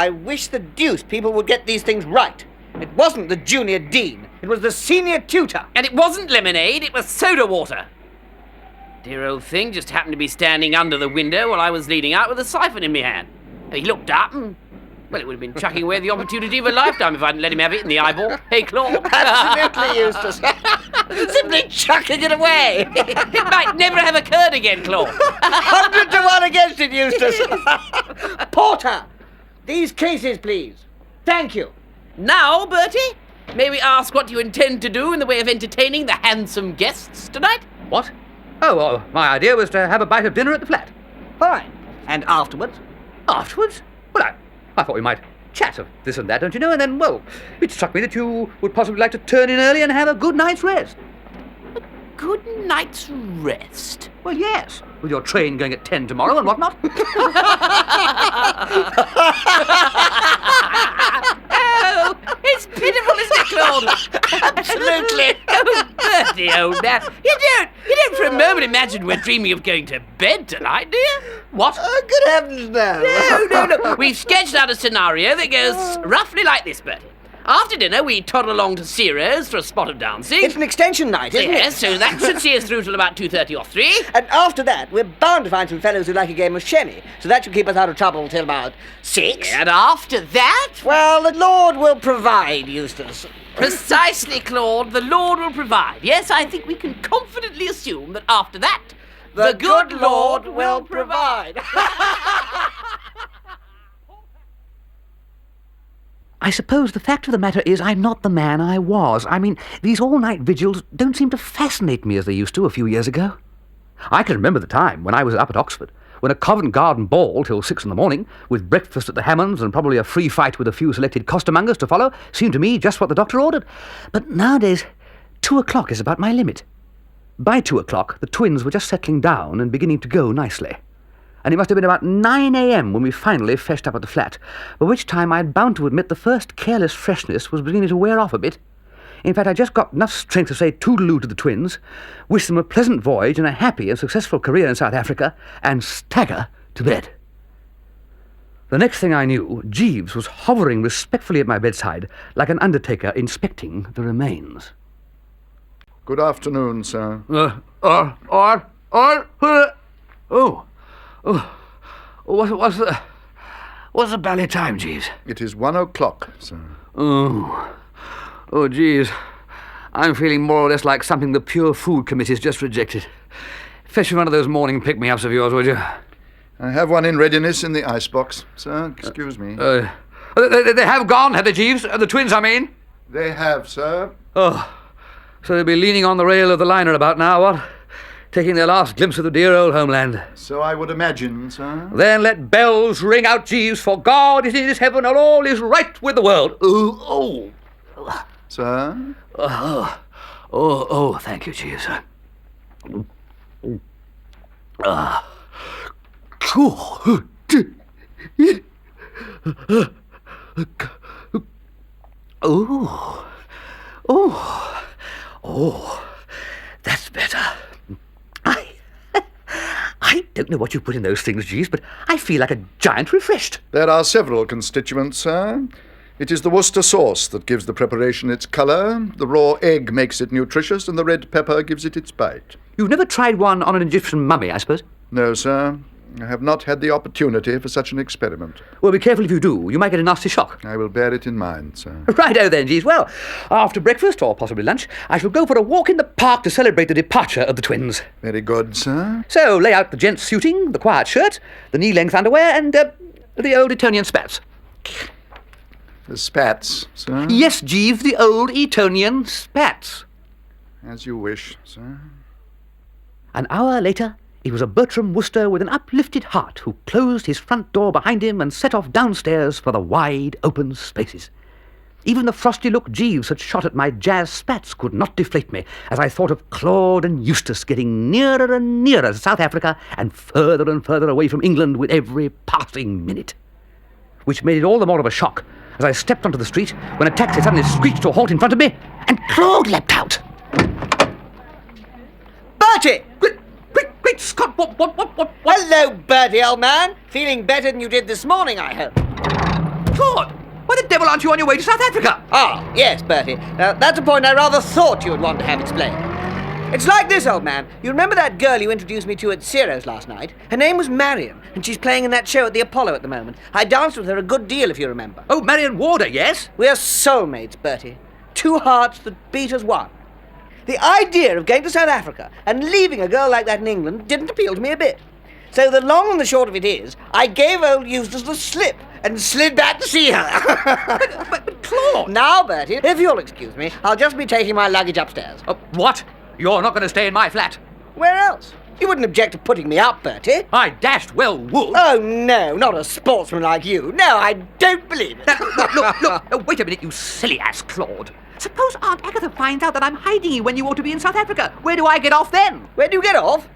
I wish the deuce people would get these things right. It wasn't the junior dean. It was the senior tutor. And it wasn't lemonade, it was soda water. Dear old thing just happened to be standing under the window while I was leaning out with a siphon in my hand. He looked up and, well, it would have been chucking away the opportunity of a lifetime if I hadn't let him have it in the eyeball. Hey, Claude. Absolutely, Eustace. Simply chucking it away. It might never have occurred again, Claude. 100 to 1 against it, Eustace. Porter, these cases, please. Thank you. Now, Bertie, may we ask what you intend to do in the way of entertaining the handsome guests tonight? What? Oh, well, my idea was to have a bite of dinner at the flat. Fine. And afterwards? Afterwards? Well, I thought we might chat of this and that, don't you know? And then, well, it struck me that you would possibly like to turn in early and have a good night's rest. A good night's rest? Well, yes, with your train going at 10 tomorrow and whatnot. Oh, it's pitiful, isn't it, Claude? Absolutely. Oh, Bertie, old man. You don't for a moment imagine we're dreaming of going to bed tonight, do you? What? Oh, good heavens, no. No. We've sketched out a scenario that goes roughly like this, Bertie. After dinner, we toddle along to Ciro's for a spot of dancing. It's an extension night, isn't it? Yes, so that should see us through till about 2:30 or 3. And after that, we're bound to find some fellows who like a game of shemmy, so that should keep us out of trouble till about 6. And after that... Well, the Lord will provide, Eustace. Precisely, Claude. The Lord will provide. Yes, I think we can confidently assume that after that, the good Lord will provide. I suppose the fact of the matter is I'm not the man I was. I mean, these all-night vigils don't seem to fascinate me as they used to a few years ago. I can remember the time when I was up at Oxford, when a Covent Garden ball till 6 in the morning, with breakfast at the Hammonds and probably a free fight with a few selected costermongers to follow, seemed to me just what the doctor ordered. But nowadays, 2 o'clock is about my limit. By 2 o'clock, the twins were just settling down and beginning to go nicely. And it must have been about 9 a.m. when we finally fetched up at the flat, by which time I had bound to admit the first careless freshness was beginning to wear off a bit. In fact, I just got enough strength to say toodaloo to the twins, wish them a pleasant voyage and a happy and successful career in South Africa, and stagger to bed. The next thing I knew, Jeeves was hovering respectfully at my bedside, like an undertaker inspecting the remains. Good afternoon, sir. What's the bally time, Jeeves? It is 1 o'clock, sir. Oh, Jeeves. I'm feeling more or less like something the Pure Food Committee's just rejected. Fetch me one of those morning pick-me-ups of yours, would you? I have one in readiness in the icebox, sir. Excuse me. They have gone, have they, Jeeves? The twins, I mean? They have, sir. Oh, so they'll be leaning on the rail of the liner about now, what? Taking their last glimpse of the dear old homeland. So I would imagine, sir. Then let bells ring out, Jeeves, for God is in his heaven and all is right with the world. Sir? Thank you, Jeeves. That's better. I don't know what you put in those things, Jeeves, but I feel like a giant refreshed. There are several constituents, sir. It is the Worcester sauce that gives the preparation its colour, the raw egg makes it nutritious, and the red pepper gives it its bite. You've never tried one on an Egyptian mummy, I suppose? No, sir. I have not had the opportunity for such an experiment. Well, be careful if you do. You might get a nasty shock. I will bear it in mind, sir. Righto then, Jeeves. Well, after breakfast, or possibly lunch, I shall go for a walk in the park to celebrate the departure of the twins. Very good, sir. So, lay out the gents' suiting, the quiet shirt, the knee-length underwear, and, the old Etonian spats. The spats, sir? Yes, Jeeves, the old Etonian spats. As you wish, sir. An hour later, it was a Bertie Wooster with an uplifted heart who closed his front door behind him and set off downstairs for the wide open spaces. Even the frosty look Jeeves had shot at my jazz spats could not deflate me as I thought of Claude and Eustace getting nearer and nearer to South Africa and further away from England with every passing minute. Which made it all the more of a shock as I stepped onto the street when a taxi suddenly screeched to a halt in front of me and Claude leapt out. Bertie! Great Scott, what? Hello, Bertie, old man. Feeling better than you did this morning, I hope. Claude! Why the devil aren't you on your way to South Africa? Ah, yes, Bertie. Now, that's a point I rather thought you would want to have explained. It's like this, old man. You remember that girl you introduced me to at Ciro's last night? Her name was Marion, and she's playing in that show at the Apollo at the moment. I danced with her a good deal, if you remember. Oh, Marion Warder, yes? We're soulmates, Bertie. Two hearts that beat as one. The idea of going to South Africa and leaving a girl like that in England didn't appeal to me a bit. So the long and the short of it is, I gave old Eustace the slip and slid back to see her. But Claude! Now, Bertie, if you'll excuse me, I'll just be taking my luggage upstairs. What? You're not going to stay in my flat? Where else? You wouldn't object to putting me up, Bertie. I dashed well would. Oh, no, not a sportsman like you. No, I don't believe it. Look, wait a minute, you silly ass Claude. Suppose Aunt Agatha finds out that I'm hiding you when you ought to be in South Africa. Where do I get off then? Where do you get off?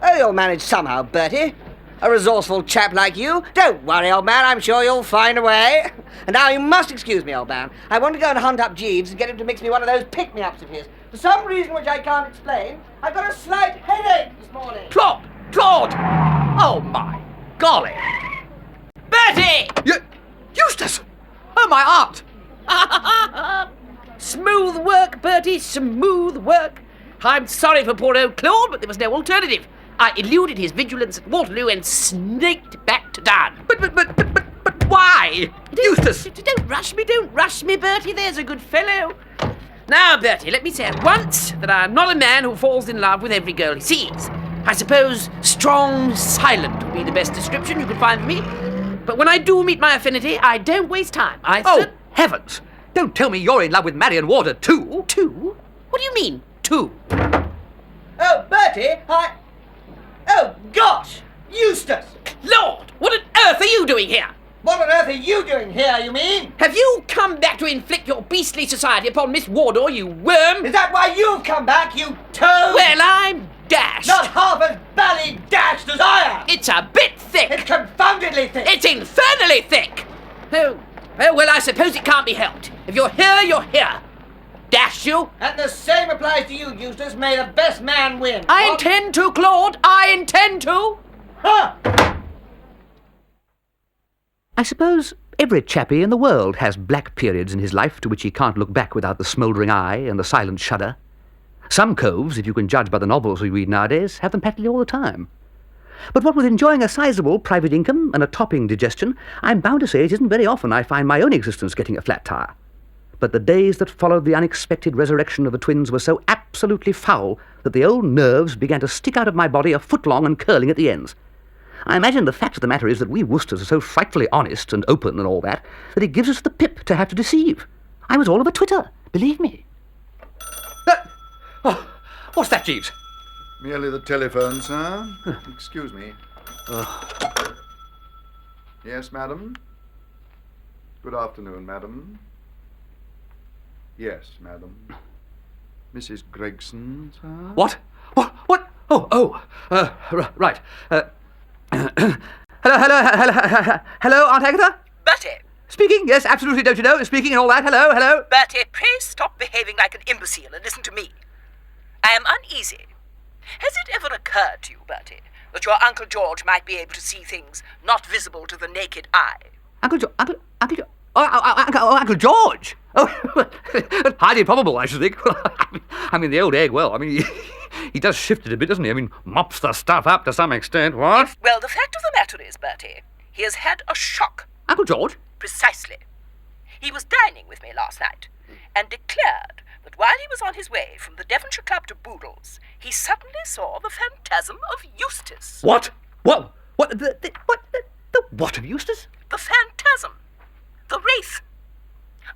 Oh, you'll manage somehow, Bertie. A resourceful chap like you. Don't worry, old man, I'm sure you'll find a way. And now you must excuse me, old man. I want to go and hunt up Jeeves and get him to mix me one of those pick-me-ups of his. For some reason which I can't explain, I've got a slight headache this morning. Claude! Oh, my golly! Bertie! Eustace! Oh, my aunt! Smooth work, Bertie, smooth work. I'm sorry for poor old Claude, but there was no alternative. I eluded his vigilance at Waterloo and snaked back to town. But why? Eustace! Don't rush me, Bertie, there's a good fellow. Now, Bertie, let me say at once that I'm not a man who falls in love with every girl he sees. I suppose strong, silent would be the best description you could find for me. But when I do meet my affinity, I don't waste time. Heavens! Don't tell me you're in love with Marion Warder, too. Two? What do you mean, two? Oh, Bertie, Oh, gosh! Eustace! Lord, what on earth are you doing here? What on earth are you doing here, you mean? Have you come back to inflict your beastly society upon Miss Warder, you worm? Is that why you've come back, you toad? Well, I'm dashed. Not half as bally dashed as I am! It's a bit thick. It's confoundedly thick! It's infernally thick. Oh, well, I suppose it can't be helped. If you're here, you're here. Dash you. And the same applies to you, Eustace. May the best man win. I intend to, Claude. I intend to. Huh! I suppose every chappie in the world has black periods in his life to which he can't look back without the smouldering eye and the silent shudder. Some coves, if you can judge by the novels we read nowadays, have them practically all the time. But what with enjoying a sizable private income and a topping digestion, I'm bound to say it isn't very often I find my own existence getting a flat tire. But the days that followed the unexpected resurrection of the twins were so absolutely foul that the old nerves began to stick out of my body a foot long and curling at the ends. I imagine the fact of the matter is that we Woosters are so frightfully honest and open and all that it gives us the pip to have to deceive. I was all over Twitter, believe me. What's that, Jeeves? Merely the telephone, sir. Excuse me. Yes, madam? Good afternoon, madam. Yes, madam. Mrs. Gregson, sir? What? Right. Hello, Aunt Agatha? Bertie! Speaking, yes, absolutely, don't you know? Speaking and all that. Hello. Bertie, pray stop behaving like an imbecile and listen to me. I am uneasy. Has it ever occurred to you, Bertie, that your Uncle George might be able to see things not visible to the naked eye? Uncle George? Oh, highly probable, I should think. I mean, the old egg, well, I mean, he does shift it a bit, doesn't he? I mean, mops the stuff up to some extent, what? Well, the fact of the matter is, Bertie, he has had a shock. Uncle George? Precisely. He was dining with me last night and declared that while he was on his way from the Devonshire Club to Boodle's, he suddenly saw the phantasm of Eustace. What? What? The what of Eustace? The phantasm. The wraith.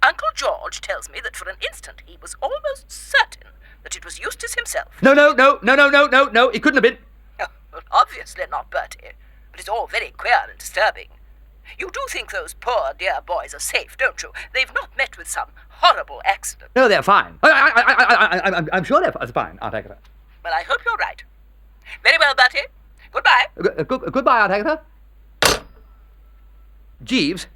Uncle George tells me that for an instant he was almost certain that it was Eustace himself. No, it couldn't have been. Oh, well, obviously not, Bertie. But it's all very queer and disturbing. You do think those poor dear boys are safe, don't you? They've not met with some horrible accident. No, they're fine. I'm sure they're fine, Aunt Agatha. Well, I hope you're right. Very well, Bertie. Goodbye. Goodbye, Aunt Agatha. Jeeves?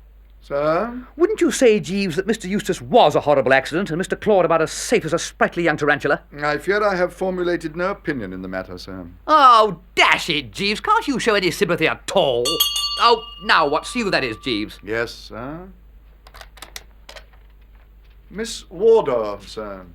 Sir? Wouldn't you say, Jeeves, that Mr. Eustace was a horrible accident and Mr. Claude about as safe as a sprightly young tarantula? I fear I have formulated no opinion in the matter, sir. Oh, dash it, Jeeves. Can't you show any sympathy at all? Oh, now what? See who that is, Jeeves. Yes, sir? Miss Warder, sir.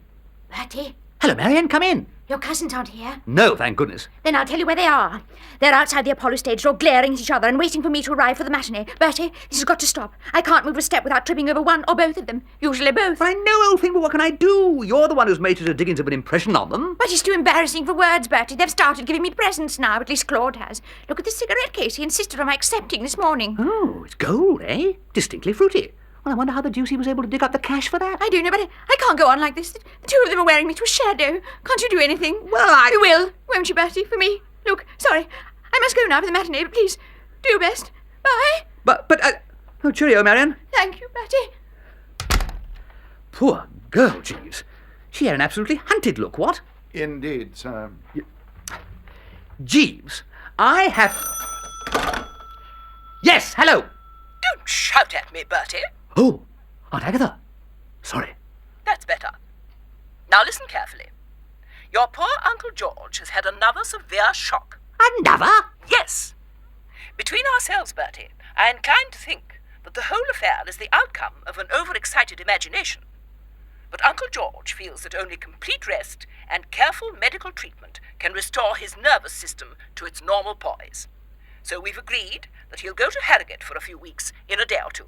Bertie, Hello, Marian, come in. your cousins aren't here. No, thank goodness. Then I'll tell you where they are. They're outside the Apollo stage door, glaring at each other and waiting for me to arrive for the matinee. Bertie, this has got to stop. I can't move a step without tripping over one or both of them. Usually both. I know, old thing, but what can I do? You're the one who's made such a diggings of an impression on them. But it's too embarrassing for words, Bertie. They've started giving me presents now. At least Claude has. Look at the cigarette case he insisted on my accepting this morning. Oh, it's gold, eh? Distinctly fruity. Well, I wonder how the deuce he was able to dig up the cash for that. I don't know, but I can't go on like this. The two of them are wearing me to a shadow. Can't you do anything? Well, You will, won't you, Bertie, for me? Look, sorry. I must go now for the matinee, but please, do your best. Bye. Oh, cheerio, Marian. Thank you, Bertie. Poor girl, Jeeves. She had an absolutely hunted look, what? Indeed, sir. Jeeves, I have... Yes, hello. Don't shout at me, Bertie. Oh, Aunt Agatha. Sorry. That's better. Now listen carefully. Your poor Uncle George has had another severe shock. Another? Yes. Between ourselves, Bertie, I incline to think that the whole affair is the outcome of an overexcited imagination. But Uncle George feels that only complete rest and careful medical treatment can restore his nervous system to its normal poise. So we've agreed that he'll go to Harrogate for a few weeks in a day or two.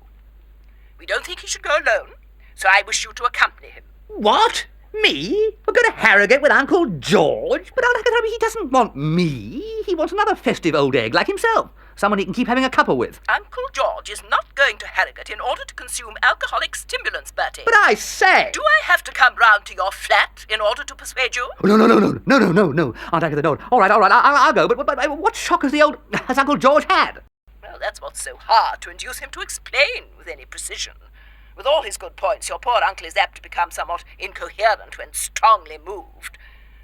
We don't think he should go alone, so I wish you to accompany him. What? Me? We're going to Harrogate with Uncle George? But Aunt Agatha, he doesn't want me. He wants another festive old egg like himself. Someone he can keep having a cuppa with. Uncle George is not going to Harrogate in order to consume alcoholic stimulants, Bertie. But I say... Do I have to come round to your flat in order to persuade you? Oh, no. Aunt Agatha, no. All right, I'll go. But what shock has Uncle George had? Well, that's what's so hard to induce him to explain with any precision. With all his good points, your poor uncle is apt to become somewhat incoherent when strongly moved.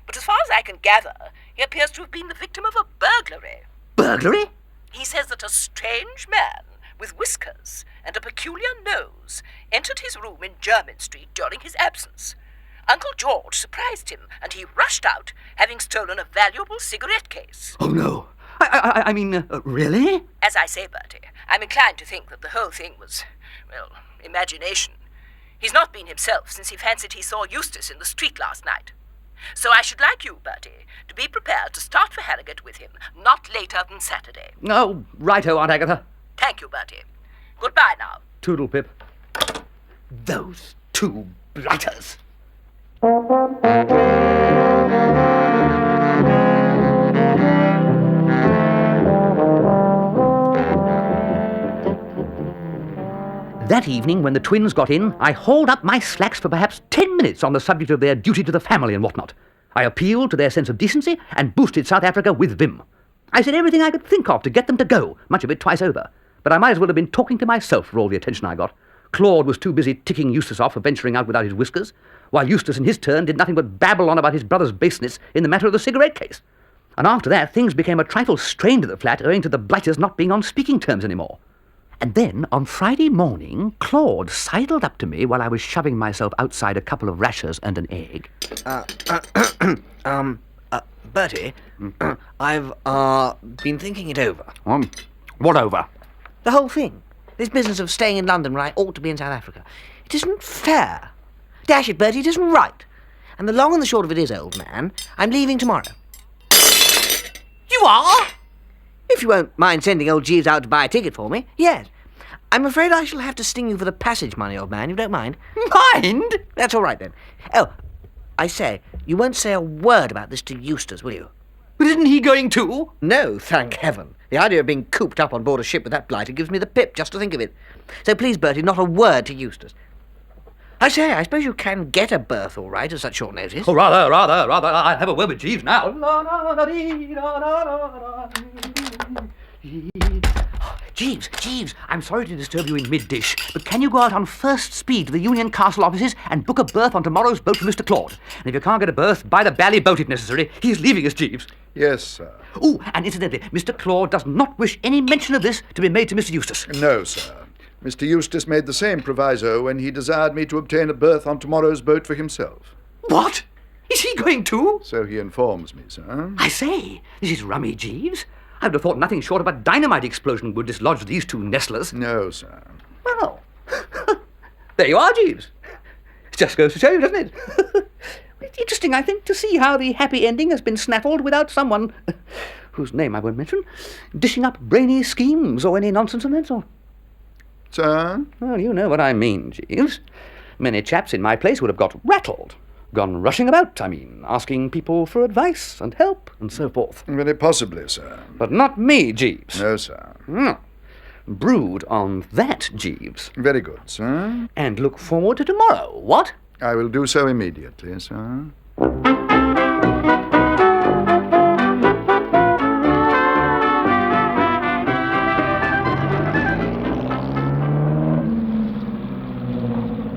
But as far as I can gather, he appears to have been the victim of a burglary. Burglary? He says that a strange man with whiskers and a peculiar nose entered his room in Jermyn Street during his absence. Uncle George surprised him, and he rushed out, having stolen a valuable cigarette case. Oh, no. I mean, really? As I say, Bertie, I'm inclined to think that the whole thing was, well, imagination. He's not been himself since he fancied he saw Eustace in the street last night. So I should like you, Bertie, to be prepared to start for Harrogate with him, not later than Saturday. Oh, righto, Aunt Agatha. Thank you, Bertie. Goodbye now. Toodle pip. Those two blighters. That evening, when the twins got in, I hauled up my slacks for perhaps 10 minutes on the subject of their duty to the family and whatnot. I appealed to their sense of decency and boosted South Africa with vim. I said everything I could think of to get them to go, much of it twice over. But I might as well have been talking to myself for all the attention I got. Claude was too busy ticking Eustace off for venturing out without his whiskers, while Eustace in his turn did nothing but babble on about his brother's baseness in the matter of the cigarette case. And after that, things became a trifle strained at the flat owing to the blighters not being on speaking terms anymore. And then, on Friday morning, Claude sidled up to me while I was shoving myself outside a couple of rashers and an egg. Bertie, I've, been thinking it over. What over? The whole thing. This business of staying in London when I ought to be in South Africa. It isn't fair. Dash it, Bertie, it isn't right. And the long and the short of it is, old man, I'm leaving tomorrow. You are? If you won't mind sending old Jeeves out to buy a ticket for me, yes. I'm afraid I shall have to sting you for the passage money, old man, you don't mind? Mind? That's all right, then. Oh, I say, you won't say a word about this to Eustace, will you? But isn't he going too? No, thank heaven. The idea of being cooped up on board a ship with that blighter gives me the pip just to think of it. So please, Bertie, not a word to Eustace. I say, I suppose you can get a berth all right at such short notice. Oh, rather. I'll have a word with Jeeves now. Jeeves, I'm sorry to disturb you in mid-dish, but can you go out on first speed to the Union Castle offices and book a berth on tomorrow's boat for Mr. Claude? And if you can't get a berth, buy the bally boat if necessary. He's leaving us, Jeeves. Yes, sir. Oh, and incidentally, Mr. Claude does not wish any mention of this to be made to Mr. Eustace. No, sir. Mr. Eustace made the same proviso when he desired me to obtain a berth on tomorrow's boat for himself. What? Is he going too? So he informs me, sir. I say, this is rummy, Jeeves. I would have thought nothing short of a dynamite explosion would dislodge these two nestlers. No, sir. Well, there you are, Jeeves. Just goes to show you, doesn't it? It's interesting, I think, to see how the happy ending has been snaffled without someone, whose name I won't mention, dishing up brainy schemes or any nonsense of that sort. Sir? Well, you know what I mean, Jeeves. Many chaps in my place would have got rattled. Gone rushing about, asking people for advice and help and so forth. Very possibly, sir. But not me, Jeeves. No, sir. Brood on that, Jeeves. Very good, sir. And look forward to tomorrow, what? I will do so immediately, sir.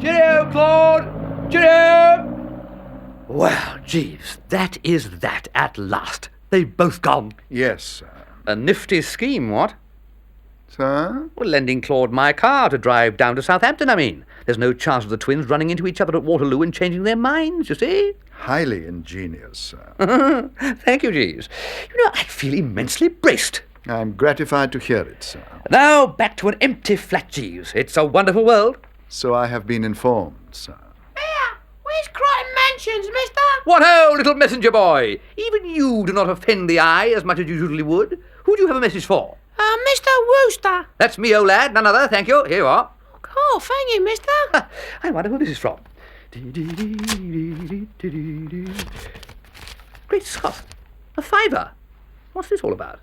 Cheerio, Claude! Cheerio! Well, Jeeves, that is that at last. They've both gone. Yes, sir. A nifty scheme, what? Sir? Well, lending Claude my car to drive down to Southampton, There's no chance of the twins running into each other at Waterloo and changing their minds, you see? Highly ingenious, sir. Thank you, Jeeves. You know, I feel immensely braced. I'm gratified to hear it, sir. Now, back to an empty flat, Jeeves. It's a wonderful world. So I have been informed, sir. Where's Crichton Mansions, mister? What ho, little messenger boy! Even you do not offend the eye as much as you usually would. Who do you have a message for? Mr. Wooster. That's me, old lad. None other, thank you. Here you are. Oh, thank you, mister. I wonder who this is from. Great Scott! A fiver! What's this all about?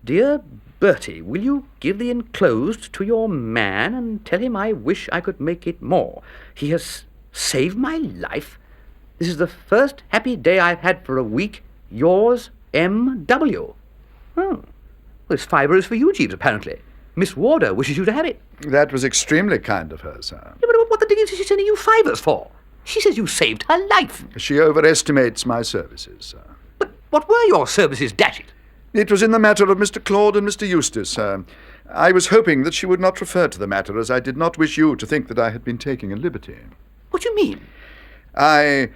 Dear Bertie, will you give the enclosed to your man and tell him I wish I could make it more? He has saved my life. This is the first happy day I've had for a week. Yours, M.W. Oh. Well, this fiver is for you, Jeeves, apparently. Miss Warder wishes you to have it. That was extremely kind of her, sir. Yeah, but what the dickens is she sending you fivers for? She says you saved her life. She overestimates my services, sir. But what were your services, dash it? It was in the matter of Mr. Claude and Mr. Eustace, sir. I was hoping that she would not refer to the matter, as I did not wish you to think that I had been taking a liberty. What do you mean? I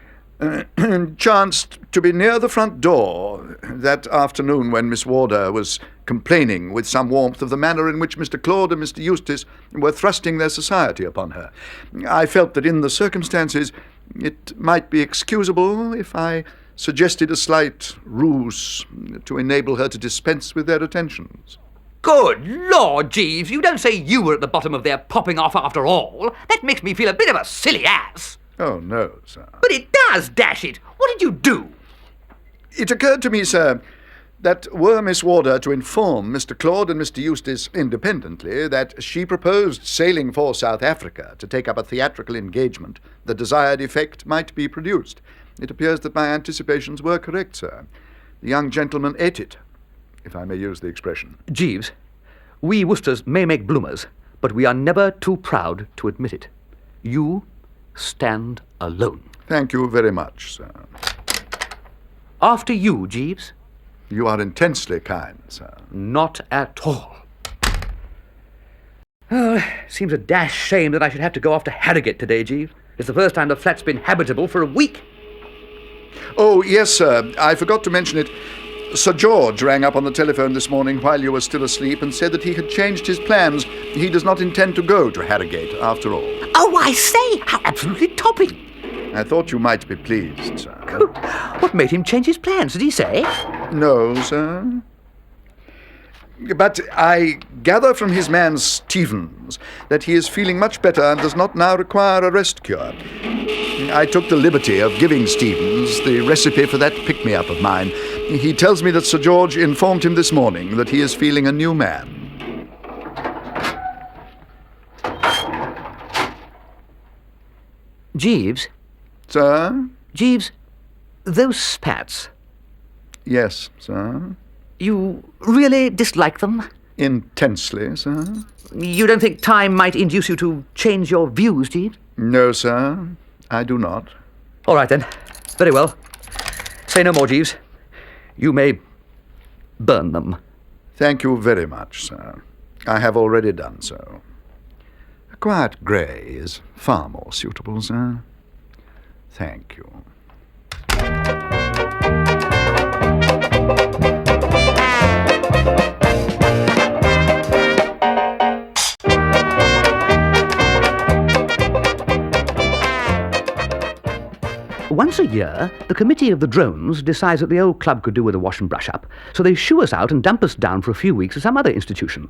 chanced to be near the front door that afternoon when Miss Warder was complaining with some warmth of the manner in which Mr. Claude and Mr. Eustace were thrusting their society upon her. I felt that in the circumstances it might be excusable if I suggested a slight ruse to enable her to dispense with their attentions. Good Lord, Jeeves, you don't say you were at the bottom of their popping off after all. That makes me feel a bit of a silly ass. Oh, no, sir. But it does, dash it. What did you do? It occurred to me, sir, that were Miss Warder to inform Mr. Claude and Mr. Eustace independently that she proposed sailing for South Africa to take up a theatrical engagement, the desired effect might be produced. It appears that my anticipations were correct, sir. The young gentleman ate it, if I may use the expression. Jeeves, we Woosters may make bloomers, but we are never too proud to admit it. You stand alone. Thank you very much, sir. After you, Jeeves. You are intensely kind, sir. Not at all. Oh, seems a dash shame that I should have to go off to Harrogate today, Jeeves. It's the first time the flat's been habitable for a week. Oh, yes, sir. I forgot to mention it. Sir George rang up on the telephone this morning while you were still asleep and said that he had changed his plans. He does not intend to go to Harrogate, after all. Oh, I say! How absolutely topping! I thought you might be pleased, sir. What made him change his plans, did he say? No, sir. But I gather from his man Stevens that he is feeling much better and does not now require a rest cure. I took the liberty of giving Stevens the recipe for that pick-me-up of mine. He tells me that Sir George informed him this morning that he is feeling a new man. Jeeves? Sir? Jeeves, those spats, Yes, sir. you really dislike them? Intensely, sir. You don't think time might induce you to change your views, Jeeves? No, sir. I do not. All right, then. Very well. Say no more, Jeeves. You may burn them. Thank you very much, sir. I have already done so. A quiet grey is far more suitable, sir. Thank you. year, the committee of the drones decides that the old club could do with a wash and brush up, so they shoo us out and dump us down for a few weeks at some other institution.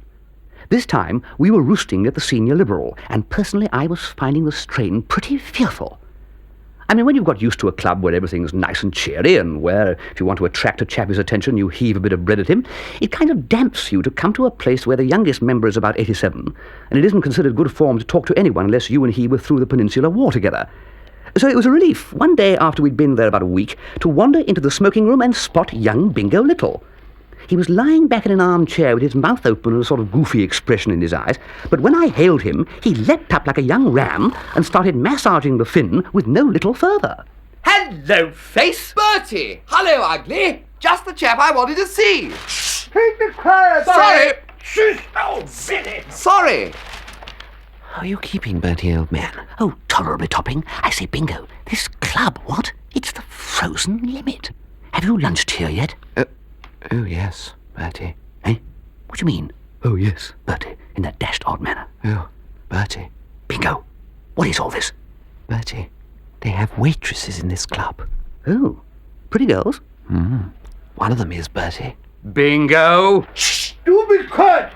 This time, we were roosting at the Senior Liberal, and personally I was finding the strain pretty fearful. I mean, when you've got used to a club where everything's nice and cheery, and where, if you want to attract a chappie's attention, you heave a bit of bread at him, it kind of damps you to come to a place where the youngest member is about 87, and it isn't considered good form to talk to anyone unless you and he were through the Peninsular War together. So it was a relief, one day after we'd been there about a week, to wander into the smoking room and spot young Bingo Little. He was lying back in an armchair with his mouth open and a sort of goofy expression in his eyes, but when I hailed him, he leapt up like a young ram and started massaging the fin with no little further. Hello, face! Bertie! Hello, ugly! Just the chap I wanted to see! Keep it quiet, Sorry! Shush! Oh, silly! Sorry! Are you keeping, Bertie, old man? Oh, tolerably topping. I say, Bingo, this club, what? It's the frozen limit. Have you lunched here yet? Oh, yes, Bertie. Eh? What do you mean? Oh, yes. Bertie, in that dashed odd manner. Oh, Bertie. Bingo, what is all this? Bertie, they have waitresses in this club. Oh, pretty girls? One of them is Bertie. Bingo! Shh! Do be quiet!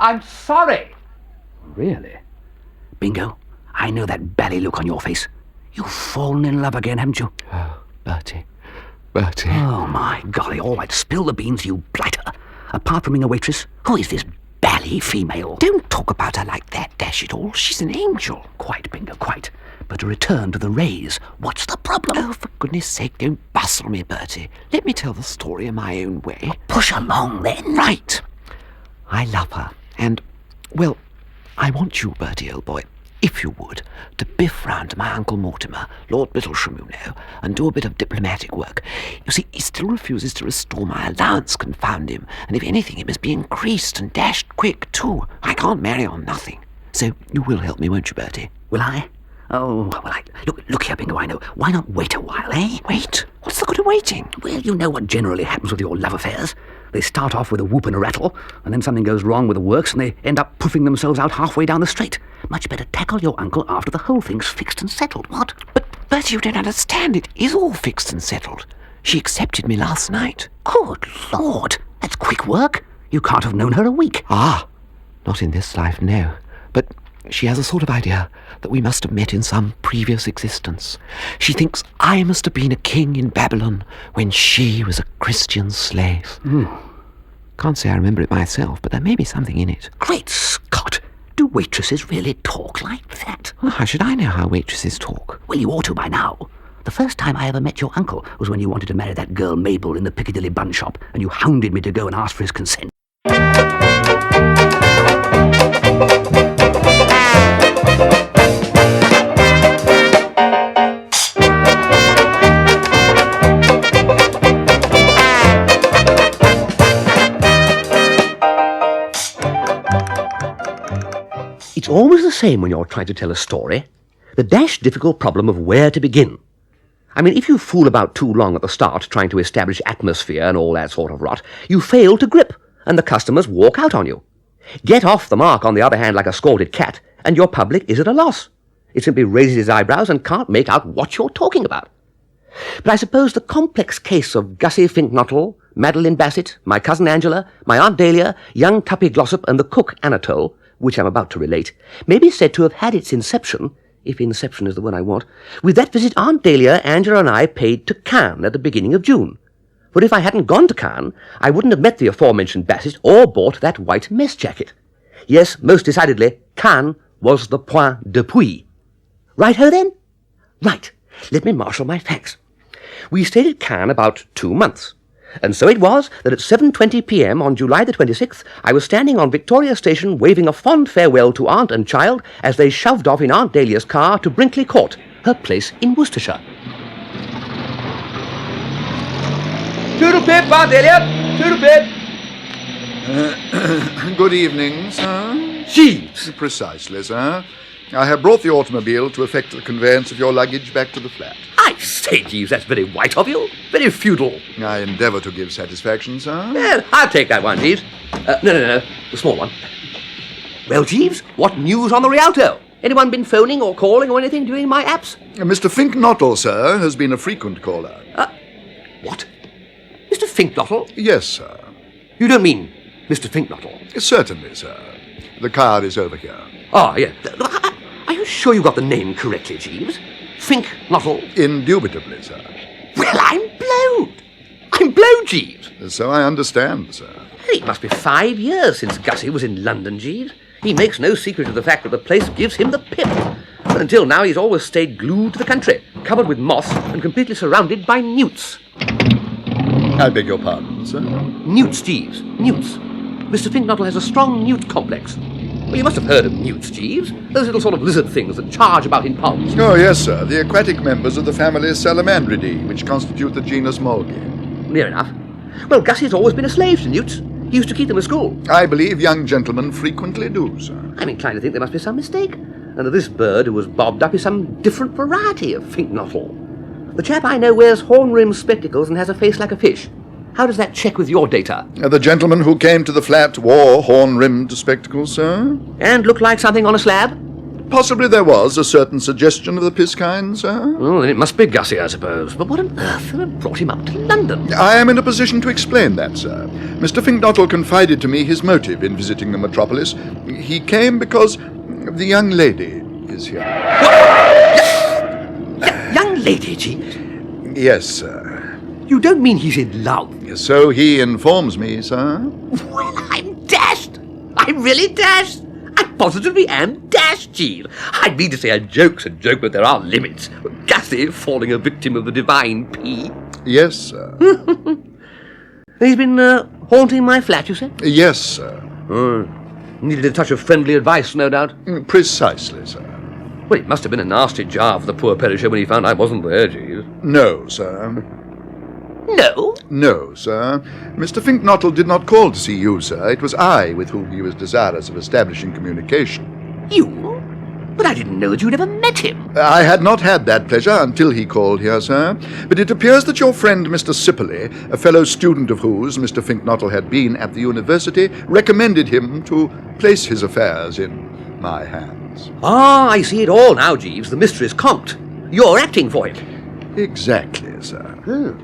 I'm sorry. Really? Bingo, I know that bally look on your face. You've fallen in love again, haven't you? Oh, Bertie. Bertie. Oh, my golly, all right, spill the beans, you blighter. Apart from being a waitress, who is this bally female? Don't talk about her like that, dash it all. She's an angel. Quite, Bingo, quite. But to return to the rays, what's the problem? Oh, for goodness sake, don't bustle me, Bertie. Let me tell the story in my own way. Push along, then. Right. I love her, and, well, I want you, Bertie, old boy, if you would, to biff round to my Uncle Mortimer, Lord Bittlesham, you know, and do a bit of diplomatic work. You see, he still refuses to restore my allowance, confound him, and if anything, it must be increased and dashed quick, too. I can't marry on nothing. So you will help me, won't you, Bertie? Will I? Oh, well, look here, Bingo, I know. Why not wait a while, eh? Wait? What's the good of waiting? Well, you know what generally happens with your love affairs. They start off with a whoop and a rattle, and then something goes wrong with the works, and they end up puffing themselves out halfway down the straight. Much better tackle your uncle after the whole thing's fixed and settled, what? But, Bertie, you don't understand. It is all fixed and settled. She accepted me last night. Good Lord, that's quick work. You can't have known her a week. Ah, not in this life, no. But she has a sort of idea that we must have met in some previous existence. She thinks I must have been a king in Babylon when she was a Christian slave. Can't say I remember it myself, but there may be something in it. Great Scott! Do waitresses really talk like that? Well, how should I know how waitresses talk? Well, you ought to by now. The first time I ever met your uncle was when you wanted to marry that girl Mabel in the Piccadilly bun shop, and you hounded me to go and ask for his consent. It's always the same when you're trying to tell a story. The dashed difficult problem of where to begin. I mean, if you fool about too long at the start trying to establish atmosphere and all that sort of rot, you fail to grip, and the customers walk out on you. Get off the mark, on the other hand, like a scalded cat, and your public is at a loss. It simply raises its eyebrows and can't make out what you're talking about. But I suppose the complex case of Gussie Finknottle, Madeline Bassett, my cousin Angela, my Aunt Dahlia, young Tuppy Glossop, and the cook Anatole, which I'm about to relate, may be said to have had its inception, if inception is the word I want, with that visit Aunt Dahlia, Angela, and I paid to Cannes at the beginning of June. For if I hadn't gone to Cannes, I wouldn't have met the aforementioned Bassett or bought that white mess jacket. Yes, most decidedly, Cannes was the point d'appui. Right-ho, then? Right. Let me marshal my facts. We stayed at Cannes about 2 months. And so it was that at 7:20 p.m. on July the 26th, I was standing on Victoria Station waving a fond farewell to aunt and child as they shoved off in Aunt Dahlia's car to Brinkley Court, her place in Worcestershire. Toodle-pip, Aunt Dahlia! Toodle-pip! Good evening, sir. Jeeves! Precisely, sir. I have brought the automobile to effect the conveyance of your luggage back to the flat. I say, Jeeves, that's very white of you. Very feudal. I endeavour to give satisfaction, sir. Well, I'll take that one, Jeeves. No, the small one. Well, Jeeves, what news on the Rialto? Anyone been phoning or calling or anything during my apse? Mr. Finknottle, sir, has been a frequent caller. What? Mr. Finknottle? Yes, sir. You don't mean Mr. Finknottle? Certainly, sir. The car is over here. Ah, yeah. Are you sure you got the name correctly, Jeeves? Finknottle? Indubitably, sir. Well, I'm blowed. I'm blowed, Jeeves. So I understand, sir. It must be 5 years since Gussie was in London, Jeeves. He makes no secret of the fact that the place gives him the pip. But until now, he's always stayed glued to the country, covered with moss and completely surrounded by newts. I beg your pardon, sir? Newts, Jeeves. Newts. Mr. Finknottle has a strong newt complex. Well, you must have heard of newts, Jeeves. Those little sort of lizard things that charge about in ponds. Oh, yes, sir. The aquatic members of the family Salamandridae, which constitute the genus Molgi. Near enough. Well, Gussie's always been a slave to newts. He used to keep them at school. I believe young gentlemen frequently do, sir. I'm inclined to think there must be some mistake, and that this bird who was bobbed up is some different variety of Finknottle. The chap I know wears horn-rimmed spectacles and has a face like a fish. How does that check with your data? The gentleman who came to the flat wore horn-rimmed spectacles, sir? And looked like something on a slab? Possibly there was a certain suggestion of the piss kind, sir. Well, then it must be Gussie, I suppose. But what on earth brought him up to London? I am in a position to explain that, sir. Mr. Finknottle confided to me his motive in visiting the metropolis. He came because the young lady is here. Young lady, Jeeves? Yes, sir. You don't mean he's in love? So he informs me, sir. Well, I'm dashed. I'm really dashed. I positively am dashed, Jeeves. I mean to say a joke's a joke, but there are limits. Gussie falling a victim of the divine pea. Yes, sir. He's been haunting my flat, you say? Yes, sir. Needed a touch of friendly advice, no doubt. Precisely, sir. Well, it must have been a nasty jar for the poor perisher when he found I wasn't there, Jeeves. No, sir. No? No, sir. Mr. Finknottle did not call to see you, sir. It was I with whom he was desirous of establishing communication. You? But I didn't know that you'd ever met him. I had not had that pleasure until he called here, sir. But it appears that your friend, Mr. Sipperley, a fellow student of whose Mr. Finknottle had been at the university, recommended him to place his affairs in my hands. Ah, I see it all now, Jeeves. The mystery's conked. You're acting for him. Exactly, sir.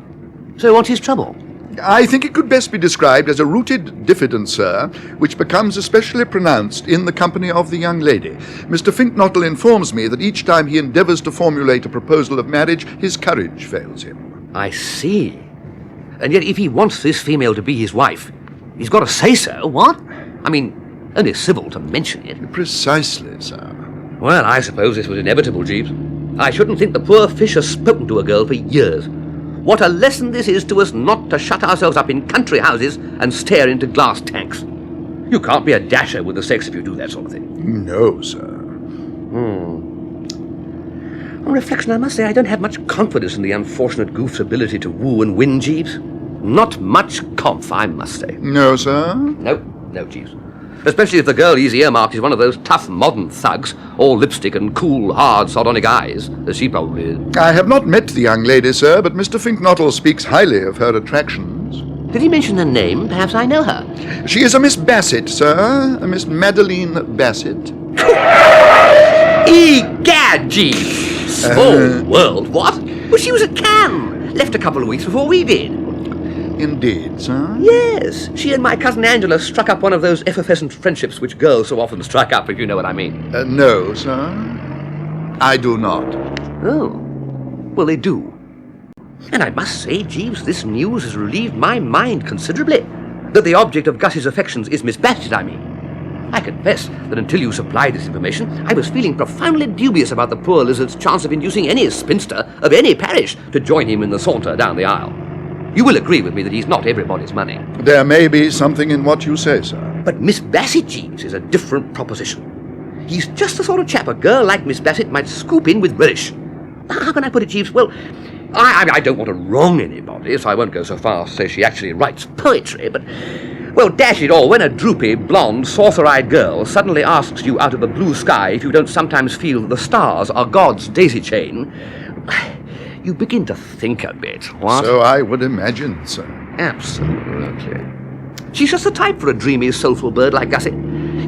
So what's his trouble? I think it could best be described as a rooted diffidence, sir, which becomes especially pronounced in the company of the young lady. Mr. Finknottle informs me that each time he endeavours to formulate a proposal of marriage, his courage fails him. I see. And yet if he wants this female to be his wife, he's got to say so, what? I mean, only civil to mention it. Precisely, sir. Well, I suppose this was inevitable, Jeeves. I shouldn't think the poor fish has spoken to a girl for years. What a lesson this is to us not to shut ourselves up in country houses and stare into glass tanks. You can't be a dasher with the sex if you do that sort of thing. No, sir. On reflection, I must say I don't have much confidence in the unfortunate goof's ability to woo and win, Jeeves. Not much conf, I must say. No, sir? No, Jeeves. Especially if the girl he's earmarked is one of those tough modern thugs, all lipstick and cool, hard, sardonic eyes, as she probably is. I have not met the young lady, sir, but Mr. Finknottle speaks highly of her attractions. Did he mention her name? Perhaps I know her. She is a Miss Bassett, sir. A Miss Madeline Bassett. Egad, Jeeves! Small world, what? Well, she was at Cannes. Left a couple of weeks before we did. Indeed, sir? Yes, she and my cousin Angela struck up one of those effervescent friendships which girls so often strike up, if you know what I mean. No, sir. I do not. Oh, well, they do. And I must say, Jeeves, this news has relieved my mind considerably. That the object of Gussie's affections is Miss Bassett, I mean. I confess that until you supplied this information, I was feeling profoundly dubious about the poor lizard's chance of inducing any spinster of any parish to join him in the saunter down the aisle. You will agree with me that he's not everybody's money. There may be something in what you say, sir. But Miss Bassett, Jeeves, is a different proposition. He's just the sort of chap a girl like Miss Bassett might scoop in with relish. How can I put it, Jeeves? Well, I don't want to wrong anybody, so I won't go so far as to say she actually writes poetry, but, well, dash it all, when a droopy, blonde, saucer-eyed girl suddenly asks you out of the blue sky if you don't sometimes feel that the stars are God's daisy chain, you begin to think a bit, what? So I would imagine, sir. Absolutely. She's just the type for a dreamy, soulful bird like Gussie.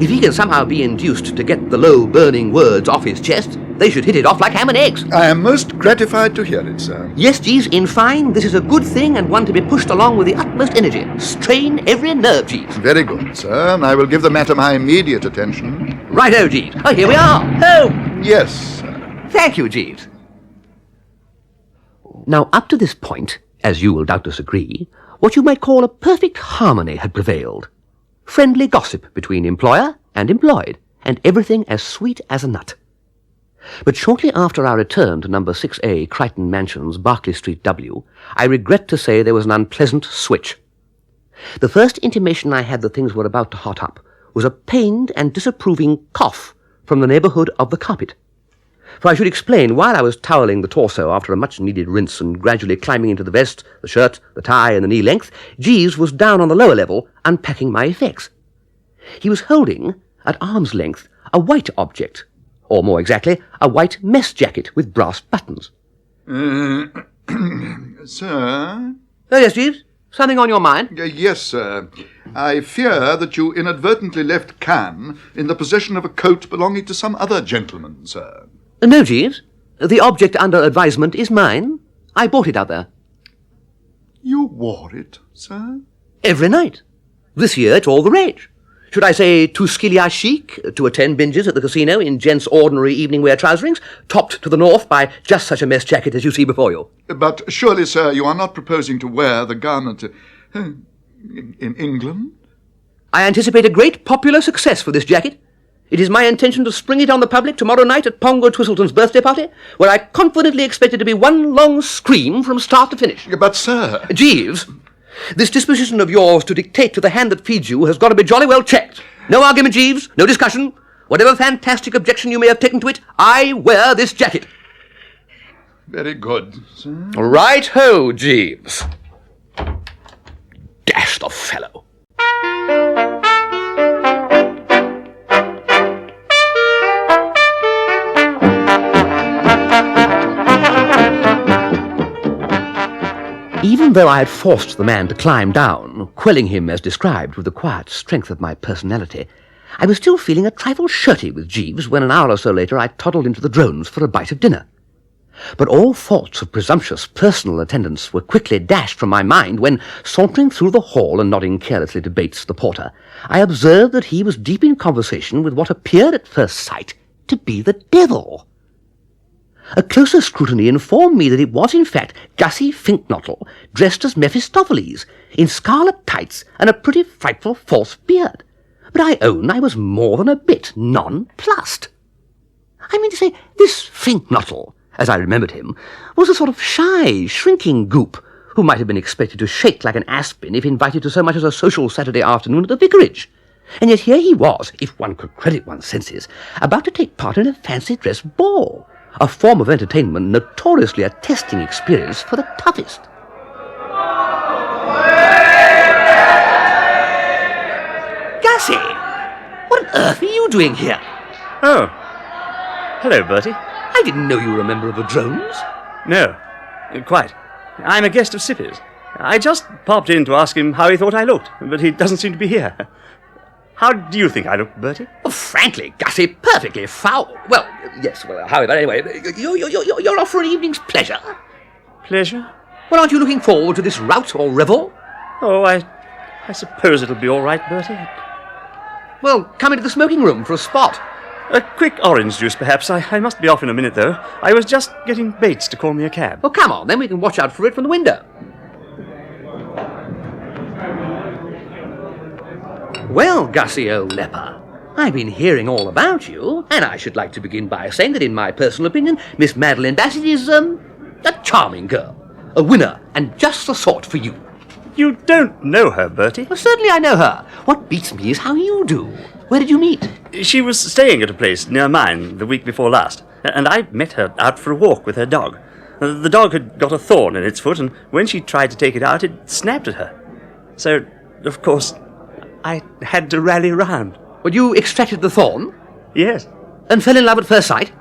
If he can somehow be induced to get the low, burning words off his chest, they should hit it off like ham and eggs. I am most gratified to hear it, sir. Yes, Jeeves, in fine, this is a good thing and one to be pushed along with the utmost energy. Strain every nerve, Jeeves. Very good, sir. I will give the matter my immediate attention. Righto, Jeeves. Oh, here we are. Oh, Yes, sir. thank you, Jeeves. Now, up to this point, as you will doubtless agree, what you might call a perfect harmony had prevailed. Friendly gossip between employer and employed, and everything as sweet as a nut. But shortly after our return to number 6A Crichton Mansions, Berkeley Street, W, I regret to say there was an unpleasant switch. The first intimation I had that things were about to hot up was a pained and disapproving cough from the neighbourhood of the carpet. For I should explain, while I was toweling the torso after a much-needed rinse and gradually climbing into the vest, the shirt, the tie, and the knee length, Jeeves was down on the lower level, unpacking my effects. He was holding, at arm's length, a white object, or more exactly, a white mess jacket with brass buttons. Sir? Oh, yes, Jeeves? Something on your mind? Yes, sir. I fear that you inadvertently left Cannes in the possession of a coat belonging to some other gentleman, sir. No, Jeeves. The object under advisement is mine. I bought it out there. You wore it, sir? Every night. This year it's all the rage. Should I say tout ce qu'il y a chic, to attend binges at the casino in gents' ordinary evening wear trouserings, topped to the north by just such a mess jacket as you see before you? But surely, sir, you are not proposing to wear the garment in England? I anticipate a great popular success for this jacket. It is my intention to spring it on the public tomorrow night at Pongo Twistleton's birthday party, where I confidently expect it to be one long scream from start to finish. But, sir... Jeeves, this disposition of yours to dictate to the hand that feeds you has got to be jolly well checked. No argument, Jeeves, no discussion. Whatever fantastic objection you may have taken to it, I wear this jacket. Very good, sir. Right-ho, Jeeves. Dash the fellow. Even though I had forced the man to climb down, quelling him as described with the quiet strength of my personality, I was still feeling a trifle shirty with Jeeves when an hour or so later I toddled into the drones for a bite of dinner. But all thoughts of presumptuous personal attendance were quickly dashed from my mind when, sauntering through the hall and nodding carelessly to Bates, the porter, I observed that he was deep in conversation with what appeared at first sight to be the devil. A closer scrutiny informed me that it was in fact Gussie Finknottle, dressed as Mephistopheles, in scarlet tights and a pretty frightful false beard. But I own I was more than a bit nonplussed. I mean to say, this Finknottle, as I remembered him, was a sort of shy, shrinking goop who might have been expected to shake like an aspen if invited to so much as a social Saturday afternoon at the vicarage. And yet here he was, if one could credit one's senses, about to take part in a fancy-dress ball, a form of entertainment notoriously a testing experience for the toughest. Gussie, what on earth are you doing here? Oh. Hello, Bertie. I didn't know you were a member of the drones. No, quite. I'm a guest of Sippy's. I just popped in to ask him how he thought I looked, but he doesn't seem to be here. How do you think I look, Bertie? Oh, frankly, Gussie, perfectly foul. Well, yes, well, however, anyway, you're off for an evening's pleasure. Pleasure? Well, aren't you looking forward to this rout or revel? Oh, I suppose it'll be all right, Bertie. Well, come into the smoking room for a spot. A quick orange juice, perhaps. I must be off in a minute, though. I was just getting Bates to call me a cab. Well, come on, then we can watch out for it from the window. Well, Gussie, old leper, I've been hearing all about you, and I should like to begin by saying that in my personal opinion, Miss Madeline Bassett is, a charming girl. A winner, and just the sort for you. You don't know her, Bertie? Well, certainly I know her. What beats me is how you do. Where did you meet? She was staying at a place near mine the week before last, and I met her out for a walk with her dog. The dog had got a thorn in its foot, and when she tried to take it out, it snapped at her. So, of course, I had to rally round. Well, you extracted the thorn? Yes. And fell in love at first sight?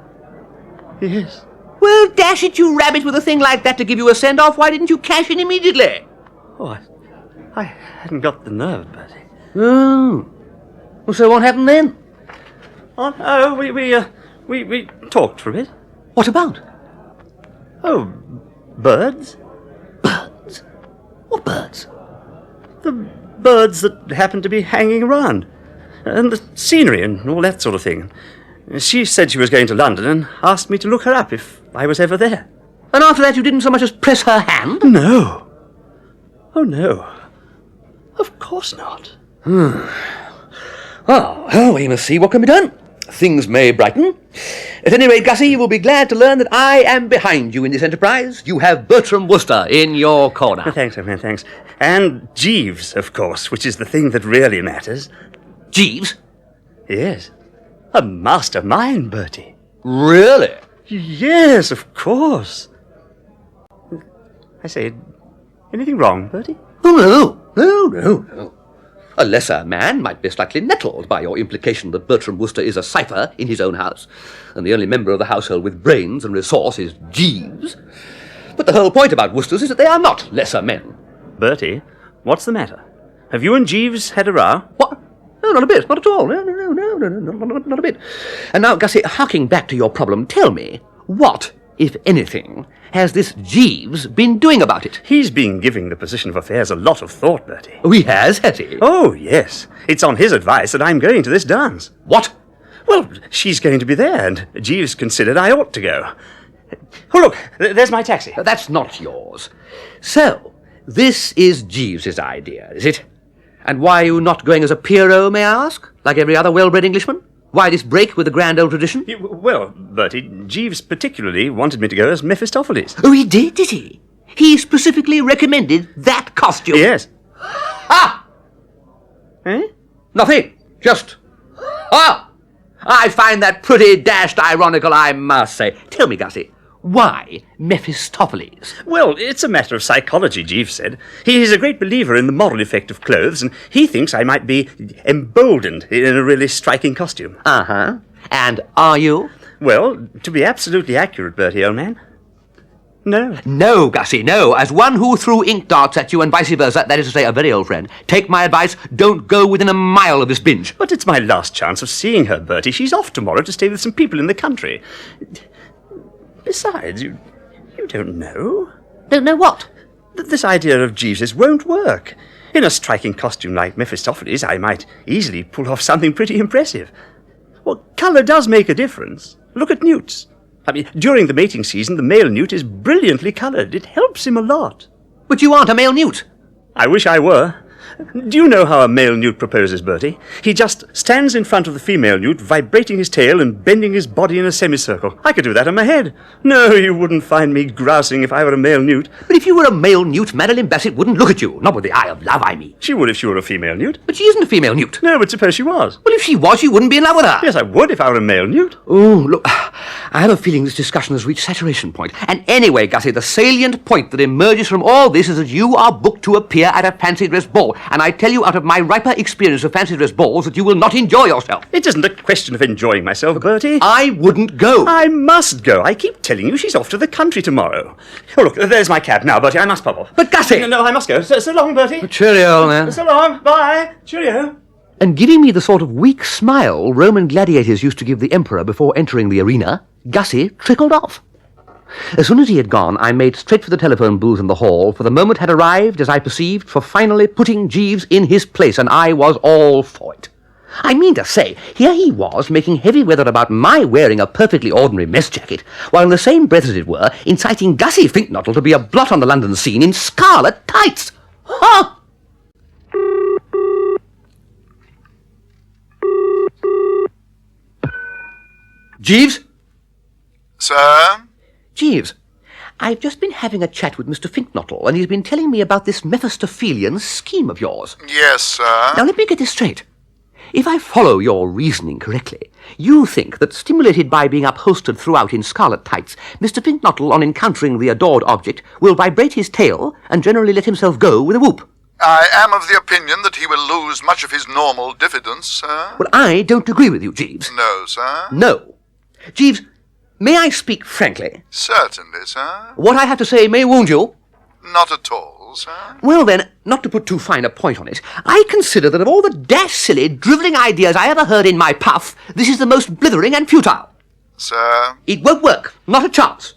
Yes. Well, dash it, you rabbit, with a thing like that to give you a send-off, why didn't you cash in immediately? Oh, I hadn't got the nerve, Bertie. Oh. Well, so what happened then? Oh, we talked for a bit. What about? Oh, birds. Birds? What birds? The birds that happened to be hanging around. And the scenery and all that sort of thing. She said she was going to London and asked me to look her up if I was ever there. And after that you didn't so much as press her hand? No. Oh, no. Of course not. Well, we must see what can be done. Things may brighten. At any rate, Gussie, you will be glad to learn that I am behind you in this enterprise. You have Bertram Wooster in your corner. Thanks, man, thanks. And Jeeves, of course, which is the thing that really matters. Jeeves? Yes. A mastermind, Bertie. Really? Yes, of course. I say, anything wrong, Bertie? Oh, no. A lesser man might be slightly nettled by your implication that Bertram Wooster is a cipher in his own house, and the only member of the household with brains and resource is Jeeves. But the whole point about Woosters is that they are not lesser men. Bertie, what's the matter? Have you and Jeeves had a row? What? No, not a bit, not at all. No, not a bit. And now, Gussie, harking back to your problem, tell me, what, if anything, has this Jeeves been doing about it? He's been giving the position of affairs a lot of thought, Bertie. Oh, he has he? Oh, yes. It's on his advice that I'm going to this dance. What? Well, she's going to be there, and Jeeves considered I ought to go. Oh, look, there's my taxi. That's not yours. So, this is Jeeves's idea, is it? And why are you not going as a Pierrot, may I ask? Like every other well-bred Englishman? Why this break with the grand old tradition? Well, Bertie, Jeeves particularly wanted me to go as Mephistopheles. Oh, he did he? He specifically recommended that costume? Yes. Ah! Eh? Nothing. Just... Ah! I find that pretty dashed ironical, I must say. Tell me, Gussie, why Mephistopheles? Well, it's a matter of psychology, Jeeves said. He's a great believer in the moral effect of clothes, and he thinks I might be emboldened in a really striking costume. Uh-huh. And are you? Well, to be absolutely accurate, Bertie, old man, no. No, Gussie, no. As one who threw ink darts at you and vice versa, that is to say, a very old friend, take my advice, don't go within a mile of this binge. But it's my last chance of seeing her, Bertie. She's off tomorrow to stay with some people in the country. Besides, you don't know. Don't know what? This idea of Jeeves's won't work. In a striking costume like Mephistopheles, I might easily pull off something pretty impressive. Well, colour does make a difference. Look at newts. I mean, during the mating season, the male newt is brilliantly coloured. It helps him a lot. But you aren't a male newt. I wish I were. Do you know how a male newt proposes, Bertie? He just stands in front of the female newt, vibrating his tail and bending his body in a semicircle. I could do that on my head. No, you wouldn't find me grousing if I were a male newt. But if you were a male newt, Madeline Bassett wouldn't look at you. Not with the eye of love, I mean. She would if she were a female newt. But she isn't a female newt. No, but suppose she was. Well, if she was, you wouldn't be in love with her. Yes, I would if I were a male newt. Oh, look, I have a feeling this discussion has reached saturation point. And anyway, Gussie, the salient point that emerges from all this is that you are booked to appear at a fancy dress ball. And I tell you out of my riper experience of fancy dress balls that you will not enjoy yourself. It isn't a question of enjoying myself, Bertie. I wouldn't go. I must go. I keep telling you she's off to the country tomorrow. Oh, look, there's my cab now, Bertie. I must pop off. But Gussie! No, I must go. So long, Bertie. Cheerio, man. So long. Bye. Cheerio. And giving me the sort of weak smile Roman gladiators used to give the emperor before entering the arena, Gussie trickled off. As soon as he had gone, I made straight for the telephone booth in the hall, for the moment had arrived, as I perceived, for finally putting Jeeves in his place, and I was all for it. I mean to say, here he was, making heavy weather about my wearing a perfectly ordinary mess jacket, while in the same breath, as it were, inciting Gussie Finknottle to be a blot on the London scene in scarlet tights. Ha! Jeeves? Sir? Jeeves, I've just been having a chat with Mr. Finknottle, and he's been telling me about this Mephistophelian scheme of yours. Yes, sir. Now, let me get this straight. If I follow your reasoning correctly, you think that, stimulated by being upholstered throughout in scarlet tights, Mr. Finknottle, on encountering the adored object, will vibrate his tail and generally let himself go with a whoop. I am of the opinion that he will lose much of his normal diffidence, sir. Well, I don't agree with you, Jeeves. No, sir. No. Jeeves, may I speak frankly? Certainly, sir. What I have to say may wound you. Not at all. Finknottle, sir? Well then, not to put too fine a point on it, I consider that of all the dash silly, drivelling ideas I ever heard in my puff, this is the most blithering and futile. Sir? It won't work. Not a chance.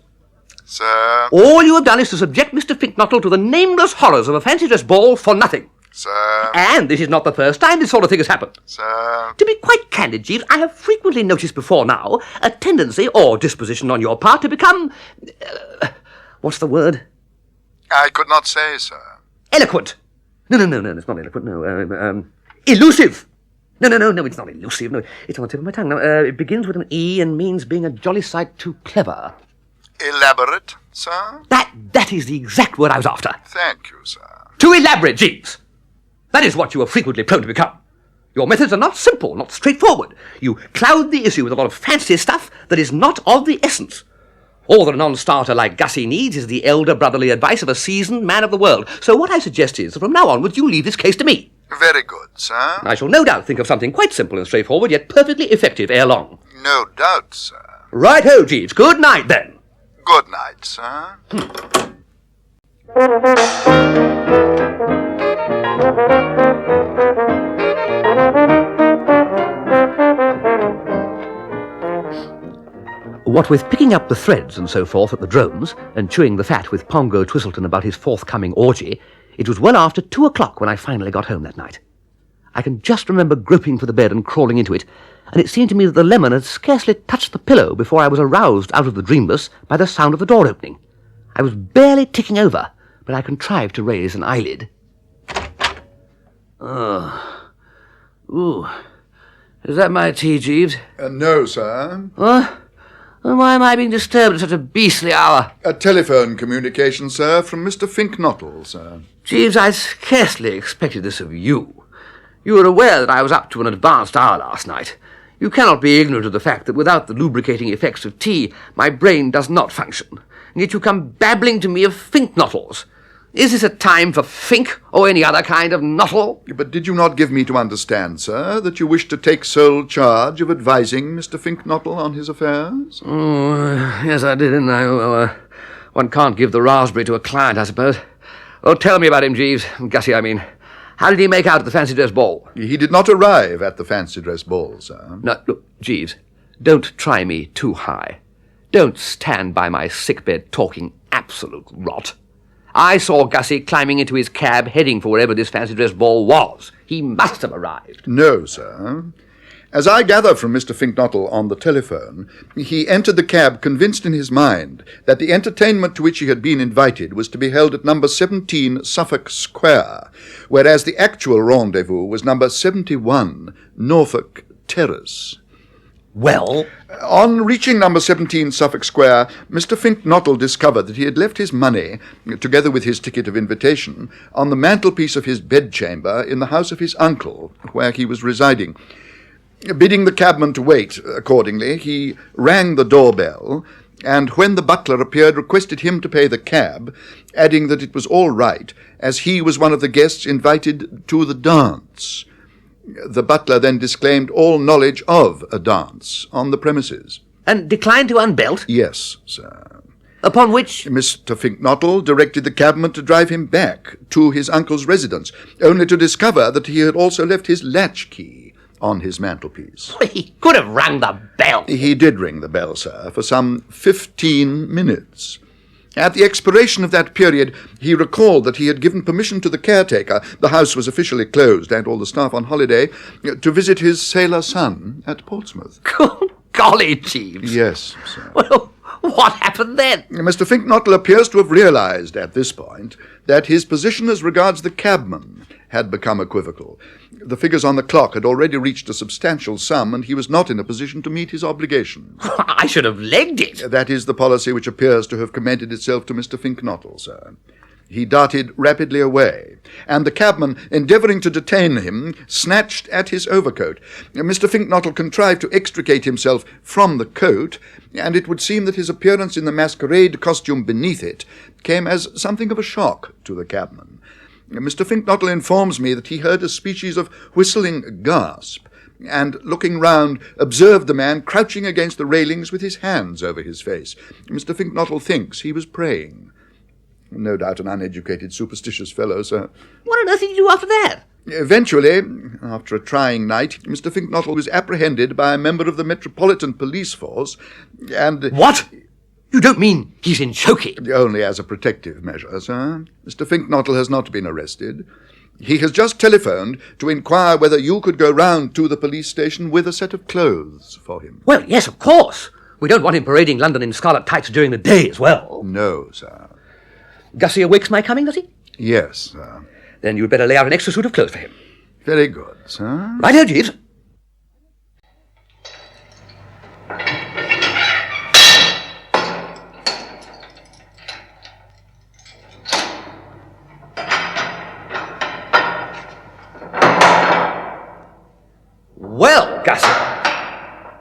Sir? All you have done is to subject Mr. Finknottle to the nameless horrors of a fancy dress ball for nothing. Sir? And this is not the first time this sort of thing has happened. Sir? To be quite candid, Jeeves, I have frequently noticed before now a tendency or disposition on your part to become... what's the word? I could not say, sir. Eloquent. No, it's not eloquent, no. Elusive. No, it's not elusive. No, it's on the tip of my tongue. No, it begins with an E and means being a jolly sight too clever. Elaborate, sir? That is the exact word I was after. Thank you, sir. Too elaborate, Jeeves. That is what you are frequently prone to become. Your methods are not simple, not straightforward. You cloud the issue with a lot of fancy stuff that is not of the essence. All that a non-starter like Gussie needs is the elder brotherly advice of a seasoned man of the world. So what I suggest is that from now onwards you leave this case to me. Very good, sir. I shall no doubt think of something quite simple and straightforward, yet perfectly effective ere long. No doubt, sir. Right-ho, Jeeves. Good night, then. Good night, sir. What with picking up the threads and so forth at the drones, and chewing the fat with Pongo Twistleton about his forthcoming orgy, it was well after 2 o'clock when I finally got home that night. I can just remember groping for the bed and crawling into it, and it seemed to me that the lemon had scarcely touched the pillow before I was aroused out of the dreamless by the sound of the door opening. I was barely ticking over, but I contrived to raise an eyelid. Ooh. Is that my tea, Jeeves? No, sir. What? Then why am I being disturbed at such a beastly hour? A telephone communication, sir, from Mr. Finknottle, sir. Jeeves, I scarcely expected this of you. You were aware that I was up to an advanced hour last night. You cannot be ignorant of the fact that without the lubricating effects of tea, my brain does not function. And yet you come babbling to me of Finknottles. Is this a time for Fink or any other kind of knottle? But did you not give me to understand, sir, that you wish to take sole charge of advising Mr. Finknottle on his affairs? Oh, yes, I did, didn't I? Well, one can't give the raspberry to a client, I suppose. Well, tell me about him, Jeeves. Gussie, I mean. How did he make out at the fancy dress ball? He did not arrive at the fancy dress ball, sir. No, look, Jeeves, don't try me too high. Don't stand by my sickbed talking absolute rot. I saw Gussie climbing into his cab heading for wherever this fancy dress ball was. He must have arrived. No, sir. As I gather from Mr. Finknottle on the telephone, he entered the cab convinced in his mind that the entertainment to which he had been invited was to be held at number 17 Suffolk Square, whereas the actual rendezvous was number 71 Norfolk Terrace. Well? On reaching number 17 Suffolk Square, Mr. Finknottle discovered that he had left his money, together with his ticket of invitation, on the mantelpiece of his bedchamber in the house of his uncle, where he was residing. Bidding the cabman to wait, accordingly, he rang the doorbell, and when the butler appeared, requested him to pay the cab, adding that it was all right, as he was one of the guests invited to the dance. The butler then disclaimed all knowledge of a dance on the premises. And declined to unbelt? Yes, sir. Upon which... Mr. Finknottle directed the cabman to drive him back to his uncle's residence, only to discover that he had also left his latchkey on his mantelpiece. He could have rung the bell. He did ring the bell, sir, for some 15 minutes. At the expiration of that period, he recalled that he had given permission to the caretaker, the house was officially closed and all the staff on holiday, to visit his sailor son at Portsmouth. Golly, Jeeves. Yes, sir. Well, what happened then? Mr. Finknottle appears to have realized at this point that his position as regards the cabman had become equivocal. The figures on the clock had already reached a substantial sum, and he was not in a position to meet his obligations. I should have legged it. That is the policy which appears to have commended itself to Mr. Finknottle, sir. He darted rapidly away, and the cabman, endeavouring to detain him, snatched at his overcoat. Mr. Finknottle contrived to extricate himself from the coat, and it would seem that his appearance in the masquerade costume beneath it came as something of a shock to the cabman. Mr. Finknottle informs me that he heard a species of whistling gasp, and, looking round, observed the man crouching against the railings with his hands over his face. Mr. Finknottle thinks he was praying. No doubt an uneducated, superstitious fellow, sir. What on earth did you do after that? Eventually, after a trying night, Mr. Finknottle was apprehended by a member of the Metropolitan Police Force, and... What? You don't mean he's in chokey? Only as a protective measure, sir. Mr. Finknottle has not been arrested. He has just telephoned to inquire whether you could go round to the police station with a set of clothes for him. Well, yes, of course. We don't want him parading London in scarlet tights during the day as well. No, sir. Gussie awakes my coming, does he? Yes, sir. Then you'd better lay out an extra suit of clothes for him. Very good, sir. Right-o, Jeeves. Well, Gussie.